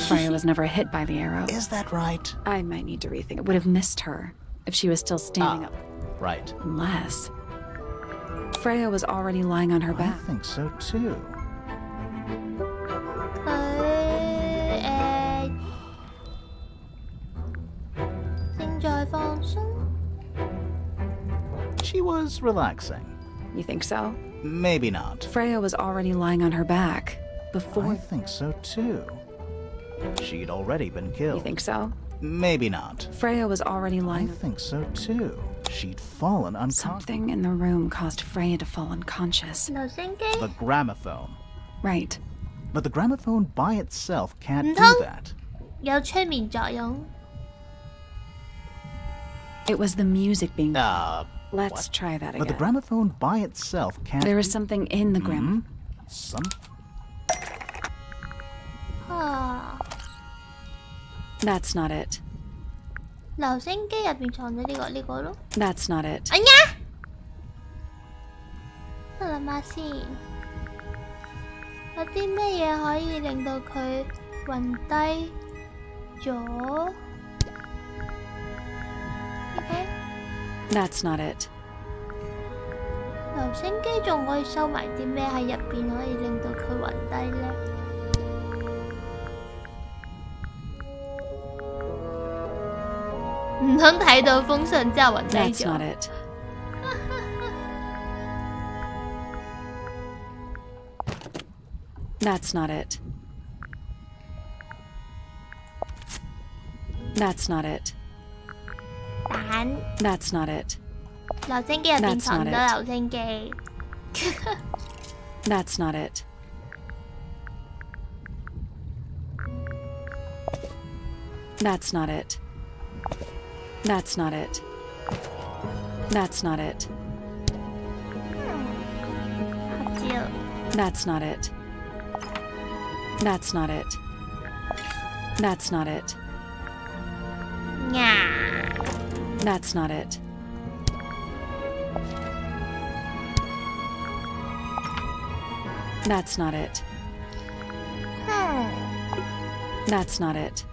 Freya was never hit by the arrow. Is that right? I might need to rethink. It would have missed her if she was still standing up. Right. Unless. Freya was already lying on her I back. think so too. 佢正在放鬆。 She was relaxing. You think so? Maybe not. Freya was already lying on her back I before. think so too. She'd already been killed. You think so? Maybe not. Freya was already I lying. think so too. She'd fallen unconscious. Something in the room caused Freya to fall unconscious. 留聲機 The gramophone. Right. But the gramophone by itself can't do No. that. 有催眠作用。 It was the music being. what? Let's try that But the again. gramophone by itself can't. There was something in the gram. Some. 啊， That's not it. 留聲機入邊藏咗呢個咯。 That's not it. 哎呀，諗下先，有啲咩嘢可以令到佢暈低咗？OK， That's not it. 留聲機仲可以收埋啲咩喺入邊，可以令到佢暈低呢？唔通睇到封信之後暈低 That's 咗 not it. That's not it. That's not it. 蛋 That's not it. 留聲機入邊 That's 藏 not 咗 it. 留聲機。That's not it. That's not it. That's not it. That's not it. 合照 That's not it. That's not it. That's not it. 呀 That's not it. That's not it. That's not it.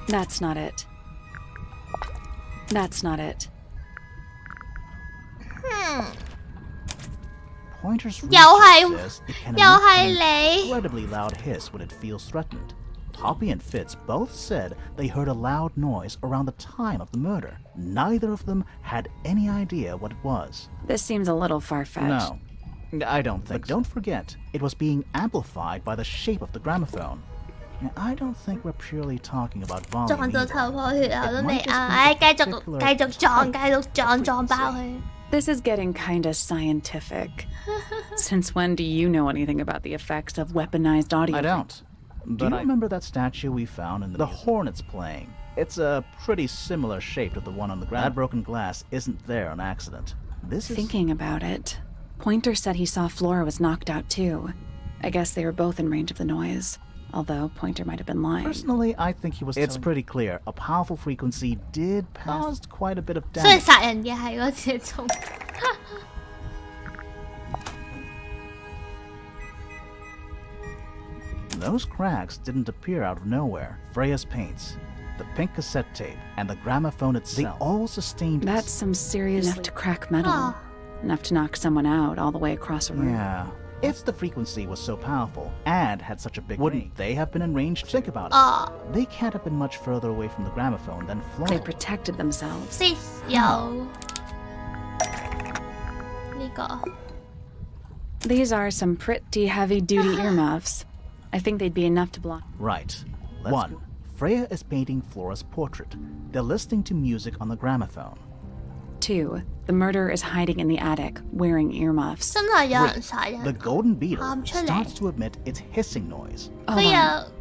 That's not it. That's not it. Pointer's 又係 research says it can 又 emit 係 an 你 incredibly loud hiss when it feels threatened. Poppy and Fitz both said they heard a loud noise around the time of the murder. Neither of them had any idea what it was. This seems a little far-fetched. No, I don't think so. But don't forget, it was being amplified by the shape of the gramophone. And I don't think we're purely talking about 撞 volume 到 either. 頭破血流都 It 未 might 啱， just be 唉，繼 a 續 particular 繼續撞，繼 type 續 of 撞爆 frequency. 佢。 This is getting kinda scientific. Since when do you know anything about the effects of weaponized audio? I don't. Do you remember that statue we found in the Hornets playing? It's a pretty similar shape to the one on the ground. That broken glass isn't there on accident. This is... Thinking about it, Pointer said he saw Flora was knocked out too. I guess they were both in range of the noise. Although Pointer might have been lying. Personally, I think he was. It's pretty clear. A powerful frequency did cause quite a bit of 所以 damage. 殺人嘅係嗰隻蟲。 Those cracks didn't appear out of nowhere. Freya's paints, the pink cassette tape, and the gramophone itself, they all sustained... That's some serious enough to crack metal. Oh. Enough to knock someone out all the way across a room. Yeah. If the frequency was so powerful and had such a big wouldn't they have been in range? Think about it. 哦， They can't have been much further away from the gramophone than They Flora. protected themselves. 即有呢個 These are some pretty heavy-duty earmuffs. I think they'd be enough to block. Right. One, Freya is painting Flora's portrait. They're listening to music on the gramophone. 2, the murderer is hiding in the attic, wearing earmuffs. 真係有人殺人 The。golden beetle 喊出嚟。 starts to emit its hissing noise. Hold 佢 on. 又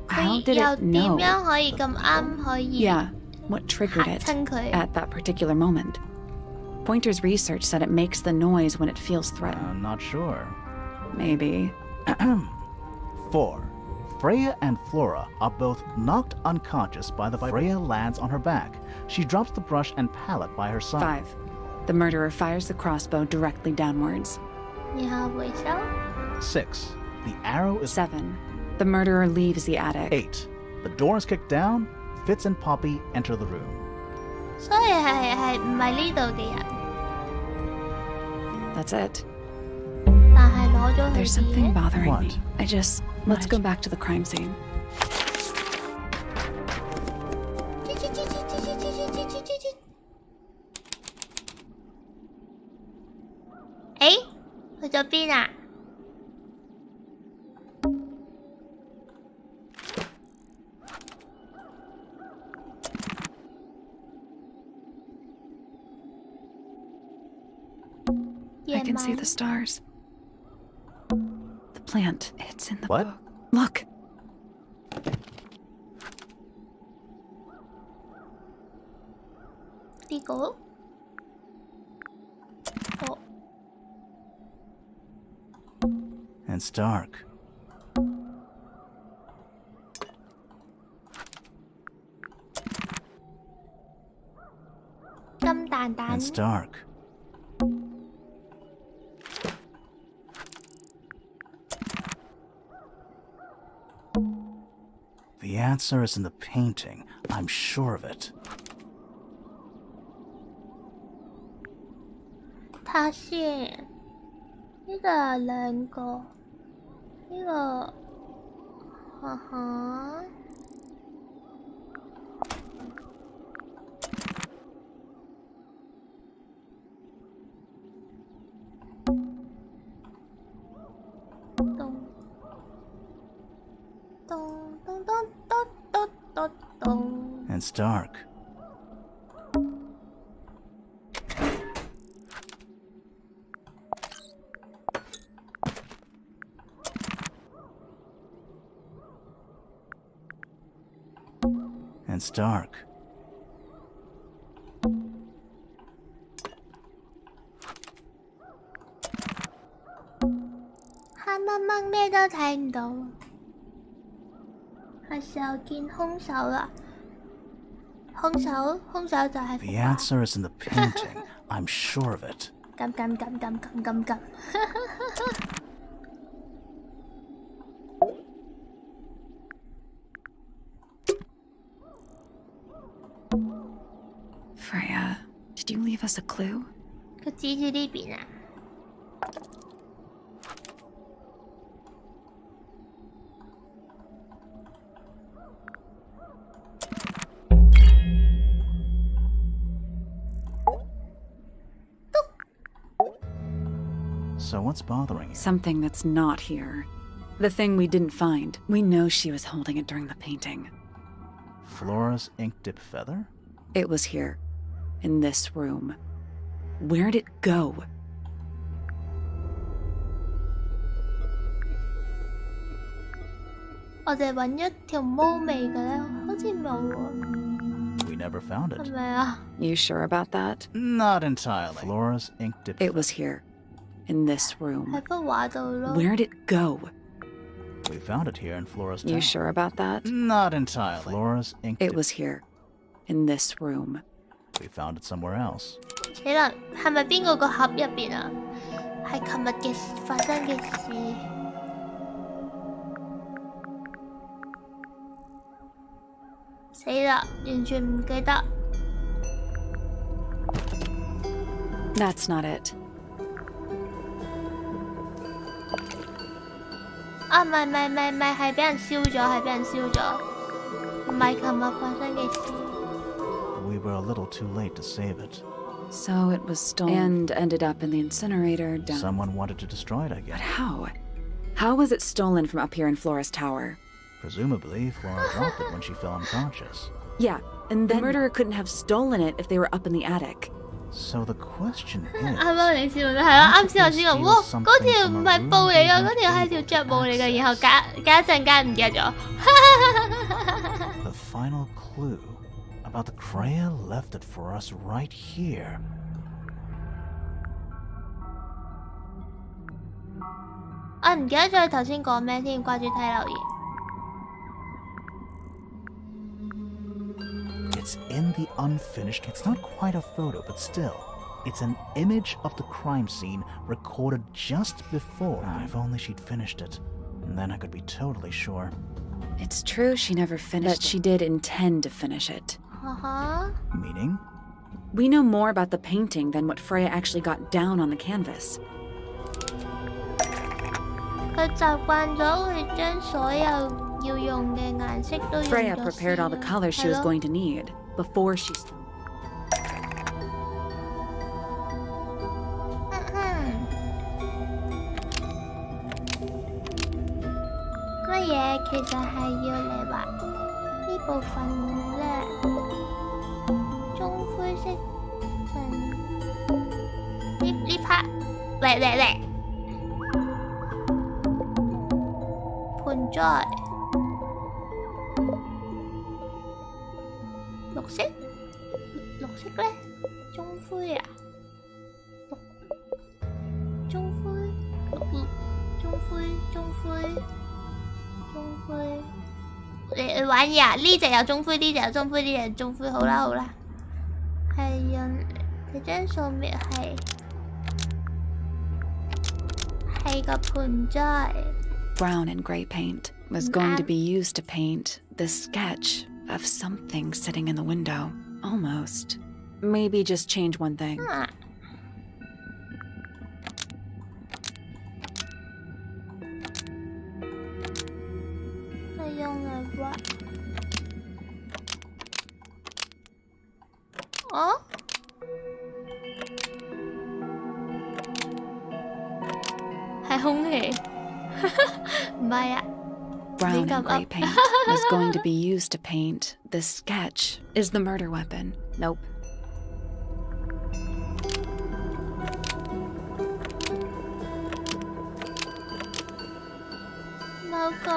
How 佢 did 又 it 點 know? 樣可以咁啱可以 Yeah, what triggered it 嚇親佢？ at that particular moment? Pointer's research said it makes the noise when it feels threatened. I'm not sure. Maybe. 4. Freya and Flora are both knocked unconscious by the Freya lands on her back. She drops the brush and palette by her side. 5, the murderer fires the crossbow directly downwards. 然後回收。 6. The arrow is 7, the murderer leaves the attic. 8. The door is kicked down. Fitz and Poppy enter the room. 所以係唔係呢度嘅人， That's it. 但係攞咗佢 There's 啲 something 嘢。 bothering What? me. Let's go back to the crime scene. 誒，去咗邊啊？夜 I can see 晚 the stars. The plant, it's in the What? book. Look. 呢個？哦， And it's dark. 金蛋簡單。 It's dark. The answer is in the painting. I'm sure of it. 睇下先，呢度有兩個，呢個，哈哈。It's dark. It's dark. 黑掹掹咩都睇唔到，係時候見兇手啦。兇手就係 The answer is in the painting. I'm sure of it. 咁。Freya, did you leave us a clue? 佢指住呢邊啊！ So what's bothering you? Something that's not here. The thing we didn't find. We know she was holding it during the painting. Flora's ink dip feather? It was here. In this room. Where'd it go? We never found it. 係咪啊？ You sure about that? Not entirely. Flora's ink dip It was here. In this room. 喺幅畫度咯。 Where'd it go? We found it here in Flora's You tower. sure about that? Not entirely. Flora's ink It dip. was here. In this room. We found it somewhere else. 死啦！係咪邊個個盒入邊啊？係琴日嘅發生嘅事。死啦！完全唔記得。 That's not it. 啊，唔係，係俾人燒咗，唔係琴日發生嘅事。 We were a little too late to save it. So it was stolen and ended up in the incinerator down. Someone wanted to destroy it, I But guess. how? How was it stolen from up here in Flora's tower? Presumably, Flora dropped it when she fell unconscious. Yeah, and then the murderer couldn't have stolen it if they were up in the attic. So the question is... 啱啱你笑到係咯，啱先我先話，哇，嗰條唔係布嚟㗎，嗰條係條著布嚟㗎，然後隔一陣間唔記得咗。 The final clue about the Freya left it for us right here. 啊，唔記得咗佢頭先講咩添，掛住睇留言。 It's in the unfinished... It's not quite a photo, but still. It's an image of the crime scene recorded just before. If only she'd finished it. And then I could be totally sure. It's true she never finished it. But she did intend to finish it. Meaning? We know more about the painting than what Freya actually got down on the canvas. 佢習慣咗會將所有要用嘅顏色都用咗 Freya prepared all the colors she was going to need before she... 乜嘢其實係要嚟畫呢部分咧，棕灰色呢 part 嚟盆栽綠色咧棕灰啊棕灰，你玩嘢啊？呢隻有棕灰，呢隻有棕灰，呢隻有棕灰，好啦，係用這張素描係個盆栽。 Brown and gray paint was going to be used to paint the sketch of something sitting in the window. Almost. Maybe just change one thing. 係用嚟畫。哦？係空氣。唔係啊。 Brown and gray paint was going to be used to paint the sketch. Is the murder weapon? Nope.冇講。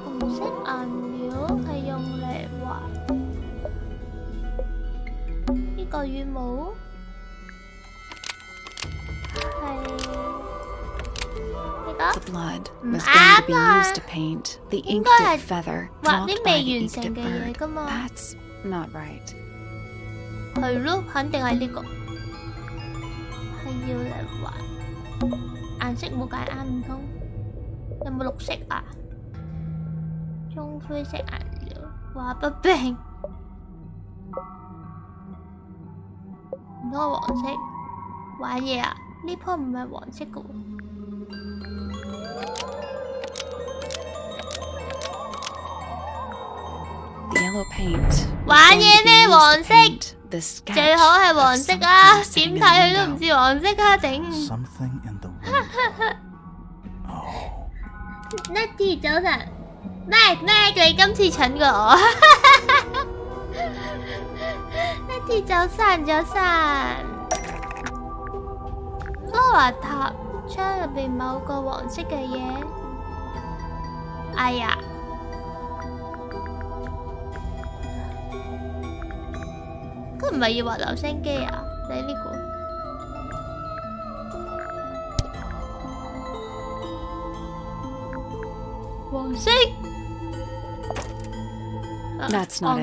紅色顏料係用嚟畫呢個羽毛。 The blood was going to be used to paint the ink-dipped feather dropped by the ink-dipped bird. That's not right. 係咯，肯定係呢個，係要嚟畫。顏色冇揀啱唔通？有冇綠色啊？棕灰色顏料，畫不平。唔通係黃色？玩嘢啊！呢棵唔係黃色嘅喎。 The yellow paint. 玩嘢咩黃色？ The sketch 最好係黃色啊！點睇佢都唔似黃色啊！頂。 Something in the window. Oh. Netty 早晨，咩？你今次蠢過我。Netty 早晨。Flora 塔窗入邊某個黃色嘅嘢。哎呀！ 佢唔係要畫留聲機啊？你呢個黃色，戇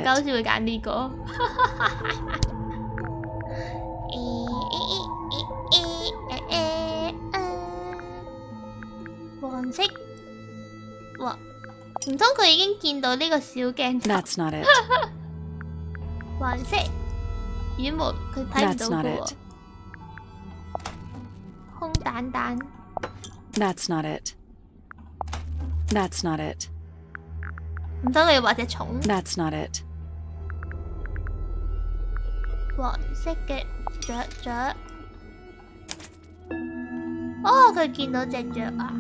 鳩先會揀呢個。黃色，哇！唔通佢已經見到呢個小鏡頭？ That's not it. 黃色。 羽毛佢睇唔到嘅喎，空蛋蛋。That's not it. That's not it. 唔通佢要畫隻蟲？ That's not it. 黃色嘅雀。哦，佢見到隻雀啊！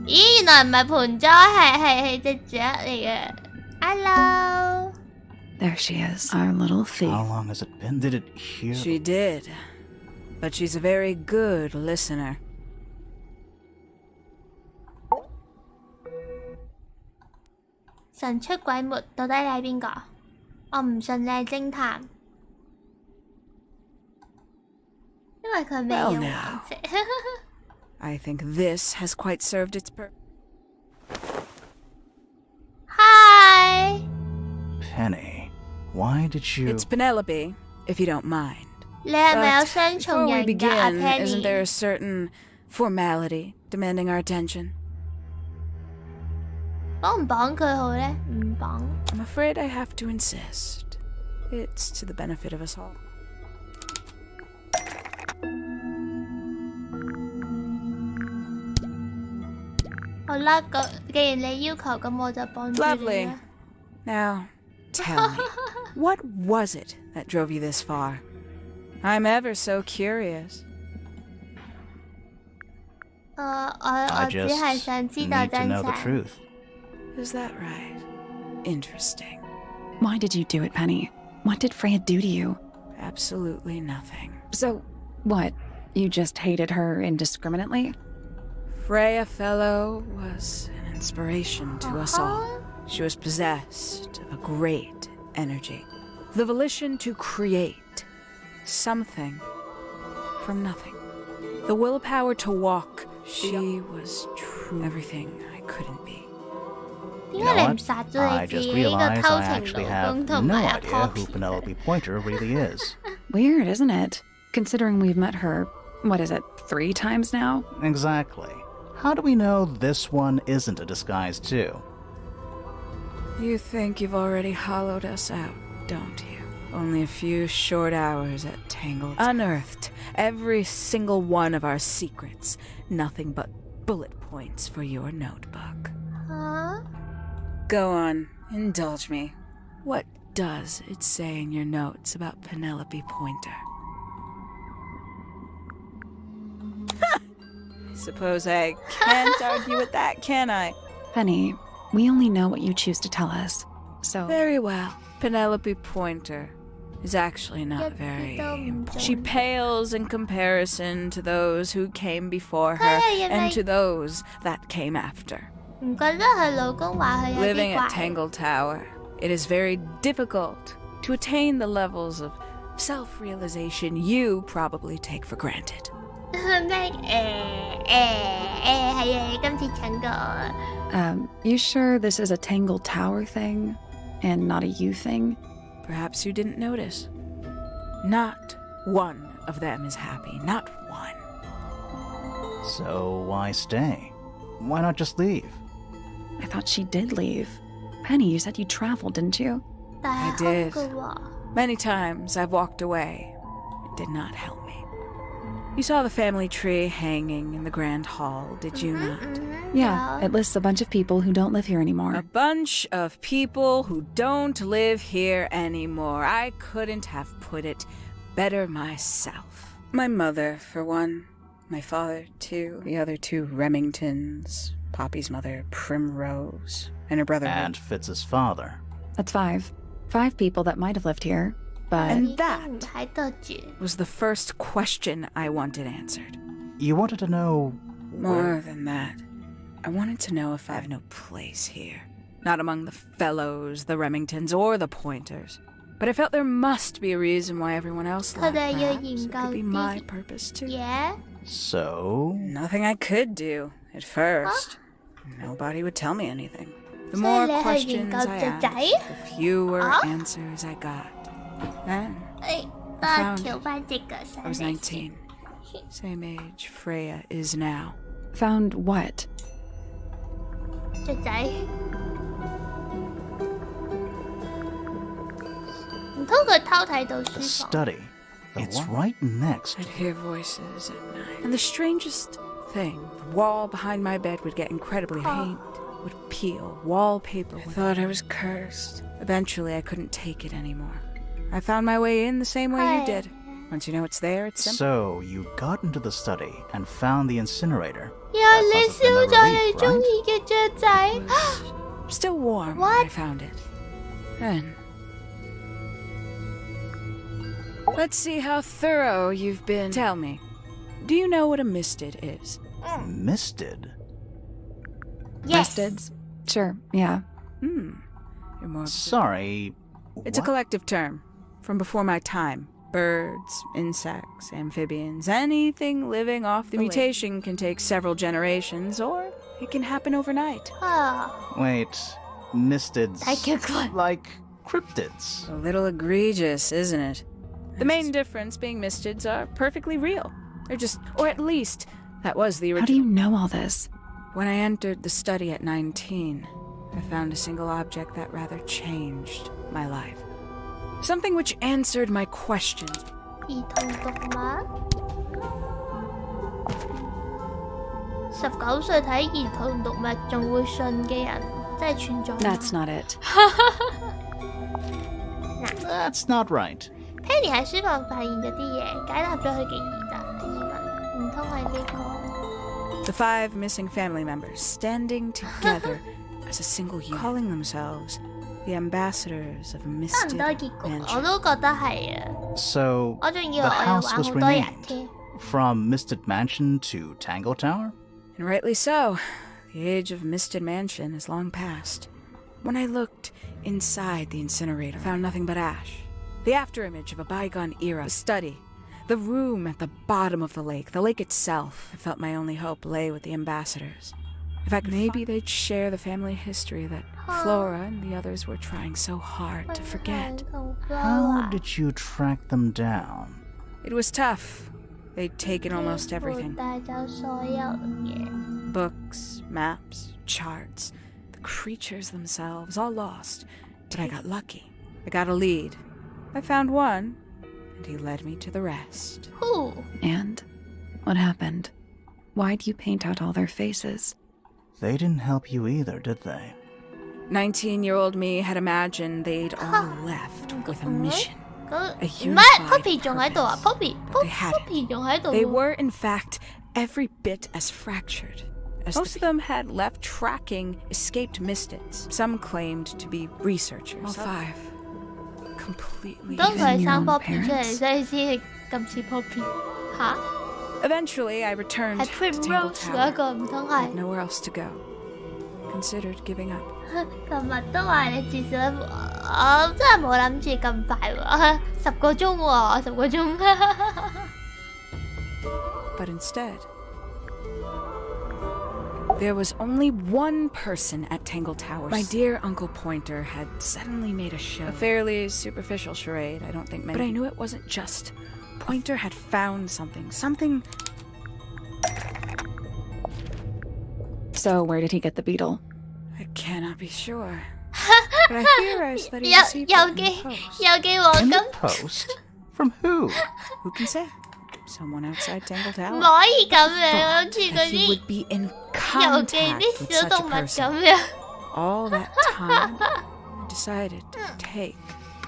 咦，原來唔係盆栽，係隻雀嚟嘅。Hello。 There she is, our little thief. How long has it been? Did it hear? She did. But she's a very good listener. 神出鬼沒，到底你係邊個？我唔信你係偵探，因為佢未用黃色。I think this has quite served its purpose. Hi. Penny, why did you? It's Penelope, if you don't mind. 你係咪有 But 雙重 before we 人格 begin, 啊 isn't there a ，Penny？ certain formality demanding our attention? 綁唔綁佢好呢？唔綁。 I'm afraid I have to insist. It's to the benefit of us all. 好啦，既然你要求，咁我就綁住你 Lovely. 啦。 Now, tell me, what was it that drove you this far? I'm ever so curious. I 我只 just 係想知道 need to 真 know the 相。 truth. Is that right? Interesting. Why did you do it, Penny? What did Freya do to you? Absolutely nothing. So, what? You just hated her indiscriminately? Freya Fellow was an inspiration to us all. Uh-huh. She was possessed of a great energy. The volition to create something from nothing. The willpower to walk. She was true everything I couldn't be. 點 You 解 know 你唔 what? 殺咗 I 你自 just 己呢個 realized 偷 I 情 actually 老 have 公同 no 埋阿 idea who Poppy 嘅 Penelope Pointer really is. Weird, isn't it? Considering we've met her, what is it, 3 times now? Exactly. How do we know this one isn't a disguise too? You think you've already hollowed us out, don't you? Only a few short hours at Tangle Tower. Unearthed every single one of our secrets. Nothing but bullet points for your notebook. Huh? Go on, indulge me. What does it say in your notes about Penelope Pointer? Suppose I can't argue with that, can I? Penny, we only know what you choose to tell us. So, Very well. Penelope Pointer is actually not very important. She pales in comparison to those who came before her and to those that came after. 唔覺得佢老公話佢有 Living 啲 at 怪？ Tangle Tower, it is very difficult to attain the levels of self-realization you probably take for granted. 咩？係啊，你今次襯過我。 you sure this is a Tangle Tower thing and not a you thing? Perhaps you didn't notice. Not one of them is happy. Not one. So why stay? Why not just leave? I thought she did leave. Penny, you said you traveled, didn't you? 但 I 係 did. 好嘅喎。 Many times I've walked away. It did not help me. You saw the family tree hanging in the grand hall, did you not? Yeah, it lists a bunch of people who don't live here anymore. A bunch of people who don't live here anymore. I couldn't have put it better myself. My mother, for one. My father, too. The other 2 Remingtons. Poppy's mother, Primrose. And her brother. And Fitz's father. That's 5. 5 people that might have lived here, but... And 已經 that 唔喺度住。 was the first question I wanted answered. You wanted to know More than that, I wanted to know if I have no place here. Not among the fellows, the Remingtons, or the Pointers. But I felt there must be a reason why everyone else left. 佢哋要 Perhaps 研 it 究 could be my 啲 purpose too. Yeah. So, Nothing I could do at first. Nobody would tell me anything. The 所以 more 你係研 questions 究 I 雀 asked, 仔？ the fewer 啊？ answers I got. Then 誒，都 I 係 found 調翻隻腳 I 上 was 嚟先。 19. Same age Freya is now. Found what? 雀仔。唔通佢偷睇到 the 書房？ study. It's right next. I'd hear voices at night. And the strangest thing, the wall behind my bed would get incredibly faint, would peel, wallpaper. I thought I was cursed. Eventually, I couldn't take it anymore. I found my way in the same way you did. Once you know it's there, it's simple. So, you got into the study and found the incinerator. 又 That 你 must have been 燒 a 咗你 relief, 中 right? 意嘅雀仔。 It was still warm when What? I found it. Then, let's see how thorough you've been. Tell me, do you know what a misted is? Misted? Yes. Mistids? Sure, yeah. You're more. Sorry. It's a what? collective term from before my time. Birds, insects, amphibians, anything living off the mutation can take several generations, or it can happen overnight. 啊， Wait, mistids. 太奇怪。 Like cryptids. A little egregious, isn't it? The main difference being mistids are perfectly real. They're just, or at least, that was the How do you original. know all this? When I entered the study at 19, I found a single object that rather changed my life. Something which answered my question. 兒童讀物。19歲睇兒童讀物仲會信嘅人，真係存在嗎。 That's not it. That's not right. Penny 喺書房發現咗啲嘢，解答咗佢嘅疑問，唔通係呢個？ The 5 missing family members standing together as a single unit, calling themselves the ambassadors of 差唔 Misted 多結局，我 Mansion. 都覺得係啊！ So, 我仲以為 the 我要 house 玩 was 好多人 renamed 添。 from Misted Mansion to Tangle Tower? And rightly so. The age of Misted Mansion is long past. When I looked inside the incinerator, I found nothing but ash. The afterimage of a bygone era. The study. The room at the bottom of the lake itself. I felt my only hope lay with the ambassadors. If I could, maybe they'd share the family history that Flora and the others were trying so hard to forget. How did you track them down? It was tough. They'd taken almost everything. Books, maps, charts, the creatures themselves, all lost. But I got lucky. I got a lead. I found one, and he led me to the rest. Who? And what happened? Why'd you paint out all their faces? They didn't help you either, did they? 19-year-old me had imagined they'd all left with a mission. A Poppy unified 仲喺度啊 purpose. Poppy But they hadn't. Poppy 仲喺度 They were, in fact, every bit as fractured. Most of them had left tracking escaped mystics. Some claimed to be researchers. All 5. Completely. 當佢係 Even your 生 own Poppy 出嚟， parents? 所以先係咁似 Poppy 吓？ Eventually, I returned 係 to Tangle Primrose 嗰 Tower. 個唔通 I 係 had？ nowhere else to go. Considered giving up. 琴日都話你至少我真係冇諗住咁快喎，10個鐘喎，10個鐘。 But instead, there was only one person at Tangle Tower. My dear Uncle Pointer had suddenly made a show. A fairly superficial charade, I don't think many. But I knew it wasn't just. Pointer had found something. So where did he get the beetle? I cannot be sure. But I theorized that he 有 received 有 it in 幾 the post. 有幾黃 In 金 the post? From who? Who can say? Someone outside Tangle 唔 Tower. 可以咁樣，好 Thought 似 that 嗰 he 啲 would be in 郵寄 contact 啲 with 小 such 動 a 物 person. 咁樣。 All that time, I decided to take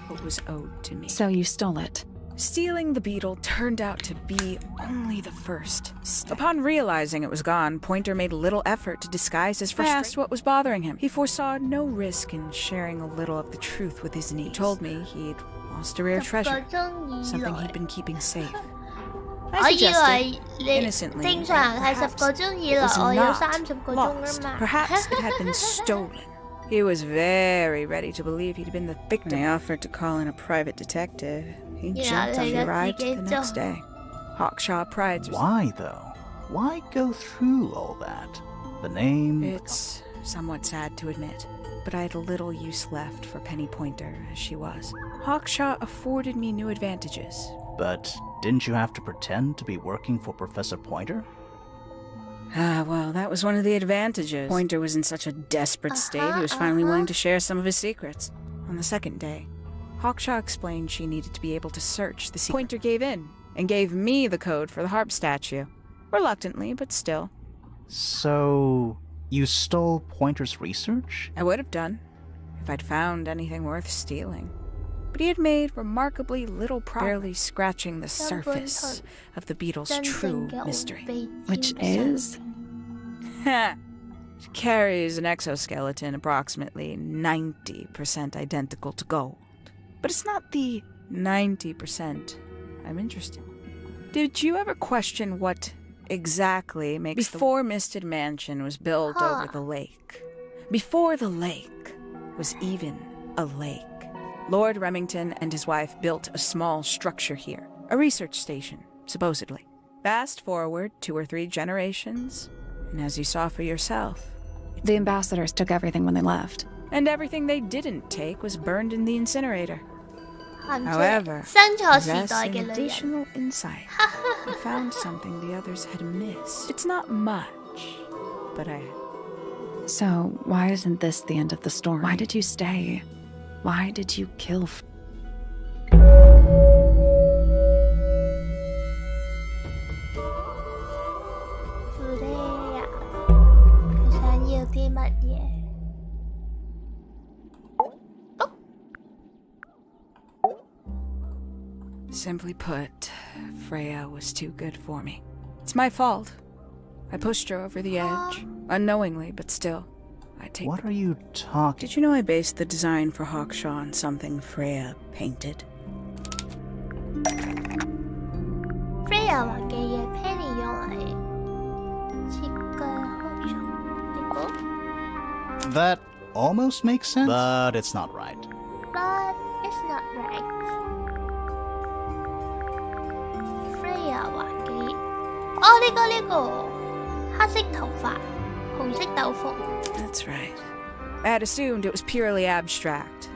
what was owed to me. So you stole it. Stealing the beetle turned out to be only the first step. Upon realizing it was gone, Pointer made little effort to disguise his frustration. I asked what was bothering him. He foresaw no risk in sharing a little of the truth with his niece. He told me he'd lost a rare 10 treasure, 個鐘以 something 來 he'd been keeping safe. 我 I 以 suggested 為你 innocently 正常係 that 10個鐘以 it 來， was 我要 not 30個鐘啊 lost. 嘛。 Perhaps it had been stolen. He was very ready to believe he'd been the victim. When I offered to call in a private detective, he Yeah, jumped on the that's ride the the next day. Hawkshaw prides herself. Why, though? Why go through all that? The name? It's somewhat sad to admit, but I had little use left for Penny Pointer as she was. Hawkshaw afforded me new advantages. But didn't you have to pretend to be working for Professor Pointer? Ah, well, that was one of the advantages. Pointer was in such a desperate state, he was finally willing to share some of his secrets. On the second day, Hawkshaw explained she needed to be able to search the secret. Pointer gave in and gave me the code for the harp statue. Reluctantly, but still. So, you stole Pointer's research? I would have done, if I'd found anything worth stealing. But he had made remarkably little progress, barely scratching the surface of the beetle's true mystery. Which is? She carries an exoskeleton approximately 90% identical to gold. But it's not the 90% I'm interested in. Did you ever question what exactly makes Before Misted Mansion was built over the lake. Before the lake was even a lake. Lord Remington and his wife built a small structure here, a research station, supposedly. Fast forward 2 or 3 generations, and as you saw for yourself, The ambassadors took everything when they left. and everything they didn't take was burned in the incinerator. 係唔知 However, 生錯時代 possessing 嘅女人。 additional insight, I found something the others had missed. It's not much, but So why isn't this the end of the story? Why did you stay? Why did you kill 芙莉亞，佢想要啲乜嘢？ Simply put, Freya was too good for me. It's my fault. I pushed her over the edge, unknowingly, but still. I take What are you talking? Did you know I based the design for Hawkshaw on something Freya painted? Freya 畫嘅嘢 Penny 用嚟設計好長，結果 That almost makes sense, but it's not right. But it's not right. Freya 畫嘅，哦呢個黑色頭髮，紅色豆腐。 That's right. I had assumed it was purely abstract.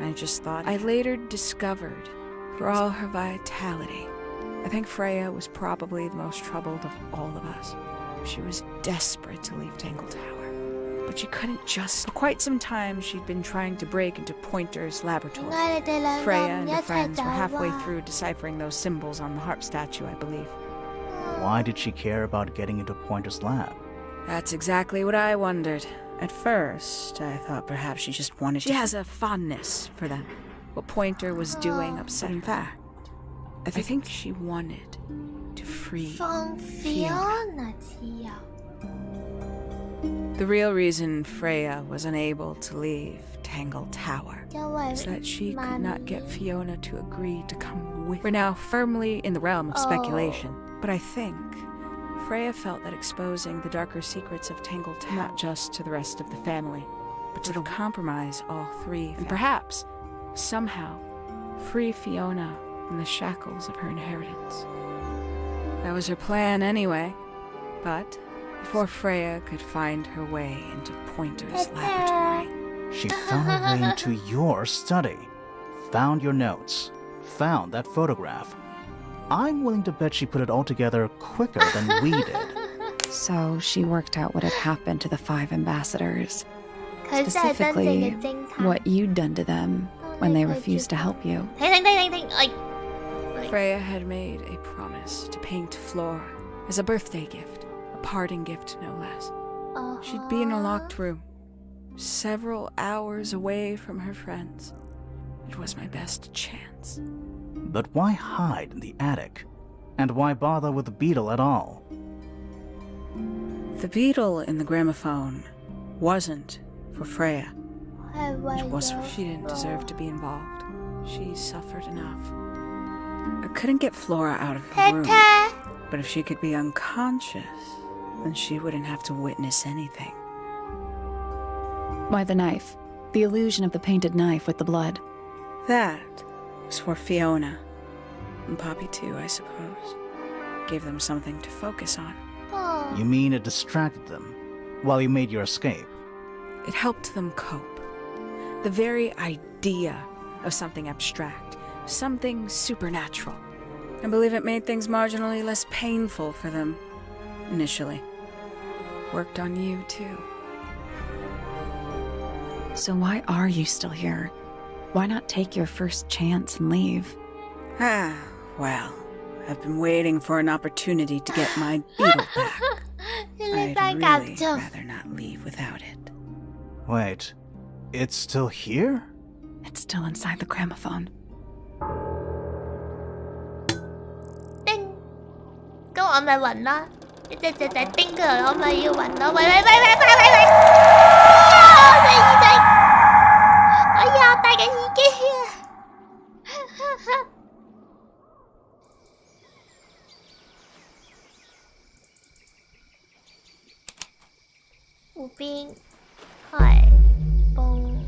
I just thought I later discovered, for all her vitality, I think Freya was probably the most troubled of all of us. She was desperate to leave Tangle Tower, but she couldn't just. For quite some time, she'd been trying to break into Pointer's laboratory. 點解你哋兩個 Freya 唔 and 一 her 齊 friends 走 were halfway 啊？ through deciphering those symbols on the harp statue, I believe. Why did she care about getting into Pointer's lab? That's exactly what I wondered. At first, I thought perhaps she just wanted. She has a fondness for them. What Pointer was doing upset. In fact, I think she wanted to free 放 Fiona. Fiona 知啊？ The real reason Freya was unable to leave Tangle Tower 因為 is that she could not get 媽咪 Fiona to agree to come with. We're now firmly in the realm of speculation, but I think Freya felt that exposing the darker secrets of Tangle Tower, not just to the rest of the family, but to compromise all three, and perhaps, somehow, free Fiona from the shackles of her inheritance. That was her plan anyway, but before Freya could find her way into Pointer's laboratory. She found her way into your study, found your notes, found that photograph. I'm willing to bet she put it all together quicker than we did. So she worked out what had happened to the 5 ambassadors, 佢真係真正嘅 specifically 偵探。 what you'd done to them when they refused to help you. 停！ Freya had made a promise to paint Flora as a birthday gift, a parting gift no less. She'd be in a locked room, several hours away from her friends. It was my best chance. But why hide in the attic? And why bother with the beetle at all? The beetle in the gramophone wasn't for Freya. 係為 It was 咗 she didn't deserve to be involved. She suffered enough. I couldn't get Flora out of her room, 聽聽 but if she could be unconscious, then she wouldn't have to witness anything. Why the knife? The illusion of the painted knife with the blood. That was for Fiona. And Poppy too, I suppose. Gave them something to focus on. You mean it distracted them while you made your escape? It helped them cope. The very idea of something abstract, something supernatural. I believe it made things marginally less painful for them, initially. Worked on you, too. So why are you still here? Why not take your first chance and leave? Ah, well, I've been waiting for an opportunity to get my beetle back. 你 I'd 真夾 really 中。 rather not leave without it. Wait, it's still here? It's still inside the gramophone. 叮，咁我咪暈啦！一隻叮佢，我咪要暈咯！喂！我隻耳仔，哎呀，戴緊耳機啊！湖邊係崩。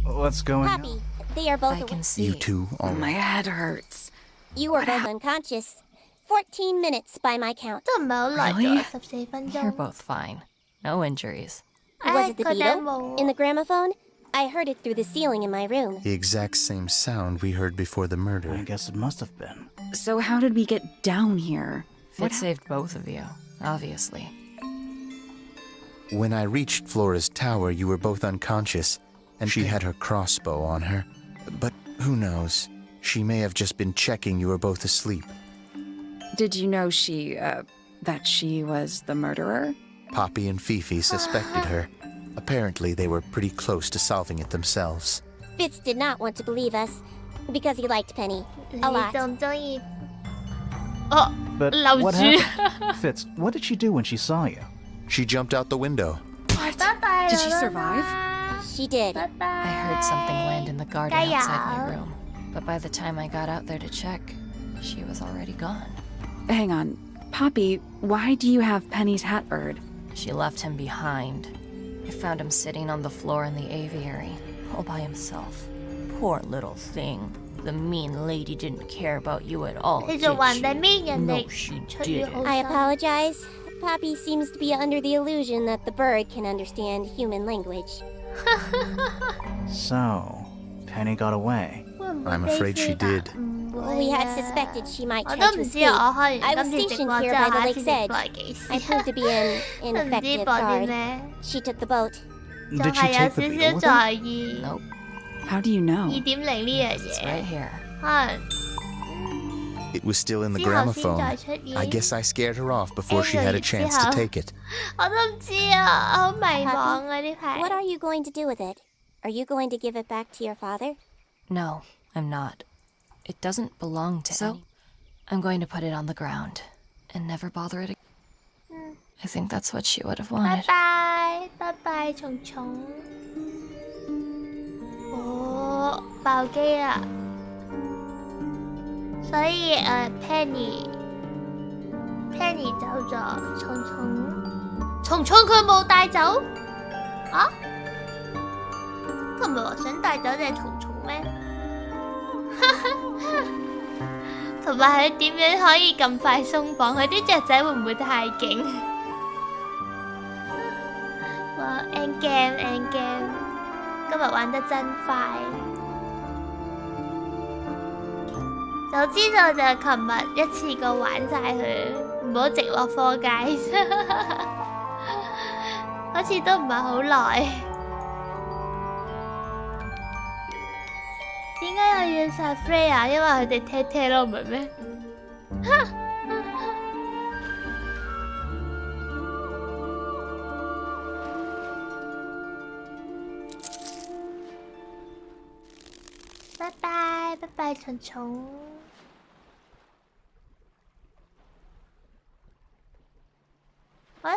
What's going on? Poppy, they are both I can awake. see. You two, all My right. head hurts. You were both unconscious. 14 minutes by my count. 都唔係好耐 Really? 咗，14分 You're 鐘。 both fine. No injuries. Was it the 覺得 beetle? 冇 In the gramophone? I heard it through the ceiling in my room. The exact same sound we heard before the I murder. guess it must have been. So how did we get down here? It saved both of you, obviously. When I reached Flora's tower, you were both unconscious, and she had her crossbow on her. But who knows? She may have just been checking you were both asleep. Did you know that she was the murderer? Poppy and Fifi suspected her. Apparently, they were pretty close to solving it themselves. Fitz did not want to believe us because he liked Penny 你 a lot. 仲中意？哦， But 留 what 住。 happened? Fitz, what did she do when she saw you? She jumped out the window. 拜拜 Did she 啦 survive? She did. 拜拜。 I heard something land in the garden Kaya. outside my room. But by the time I got out there to check, she was already gone. Hang on. Poppy, why do you have Penny's hat bird? She left him behind. I found him sitting on the floor in the aviary, all by himself. Poor little thing. The mean lady didn't care about you at all, 你 did 仲話 she? 你搣人 No, 哋 she 出於 didn't. 好 I 心。 apologize. Poppy seems to be under the illusion that the bird can understand human language. So, Penny got away. I'm afraid she did. We had suspected she might 我 try 都 to 唔知啊，我 escape. 開 I 完 was 今次直 stationed 播 here 之後， by the 下一 lake's 次直 edge. 播係幾 I 時？ proved to be an 都唔知 ineffective 播啲 guard. 咩， She took the boat. 就 Did she 係有 take the 少 beetle 少 with her? 在意 Nope. How do you know? 2.0呢樣 It's 嘢 right，here. 可能 It was still in the 之後先再 gramophone. 出現。 I guess I scared her off before she had a chance to take it. 我都唔知啊，好迷茫啊呢排。 What are you going to do with it? Are you going to give it back to your father? No, I'm not. It doesn't belong to any. I'm going to put it on the ground and never bother it again. I think that's what she would have 拜 wanted. 拜，拜拜，蟲蟲。哦，爆機啦！所以Penny 走咗，蟲蟲佢冇帶走啊？佢唔係話想帶走隻蟲蟲咩？同埋佢點樣可以咁快鬆綁？佢啲雀仔會唔會太勁？哇 ！end game，今日玩得真快。就知道就琴日一次過玩晒佢，唔好直落課界，好似都唔係好耐。點解我要殺 Freya？ 因為佢哋踢踢咯，唔係咩？拜拜，拜拜，蟲蟲。喂？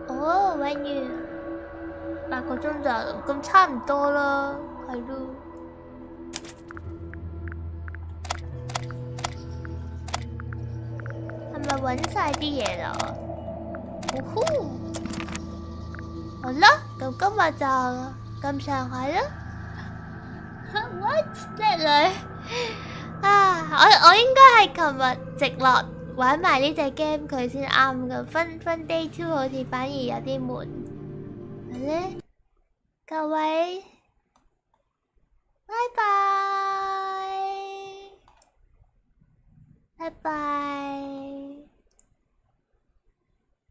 哦，玩完8個鐘就咁差唔多啦，係咯。係咪揾晒啲嘢啦？哦呼！好啦，咁今日就咁上下啦。What 叻女啊！我應該係琴日直落玩埋呢隻 game 佢先啱噶，分 day 2好似反而有啲悶。係咧，各位，拜拜，拜拜。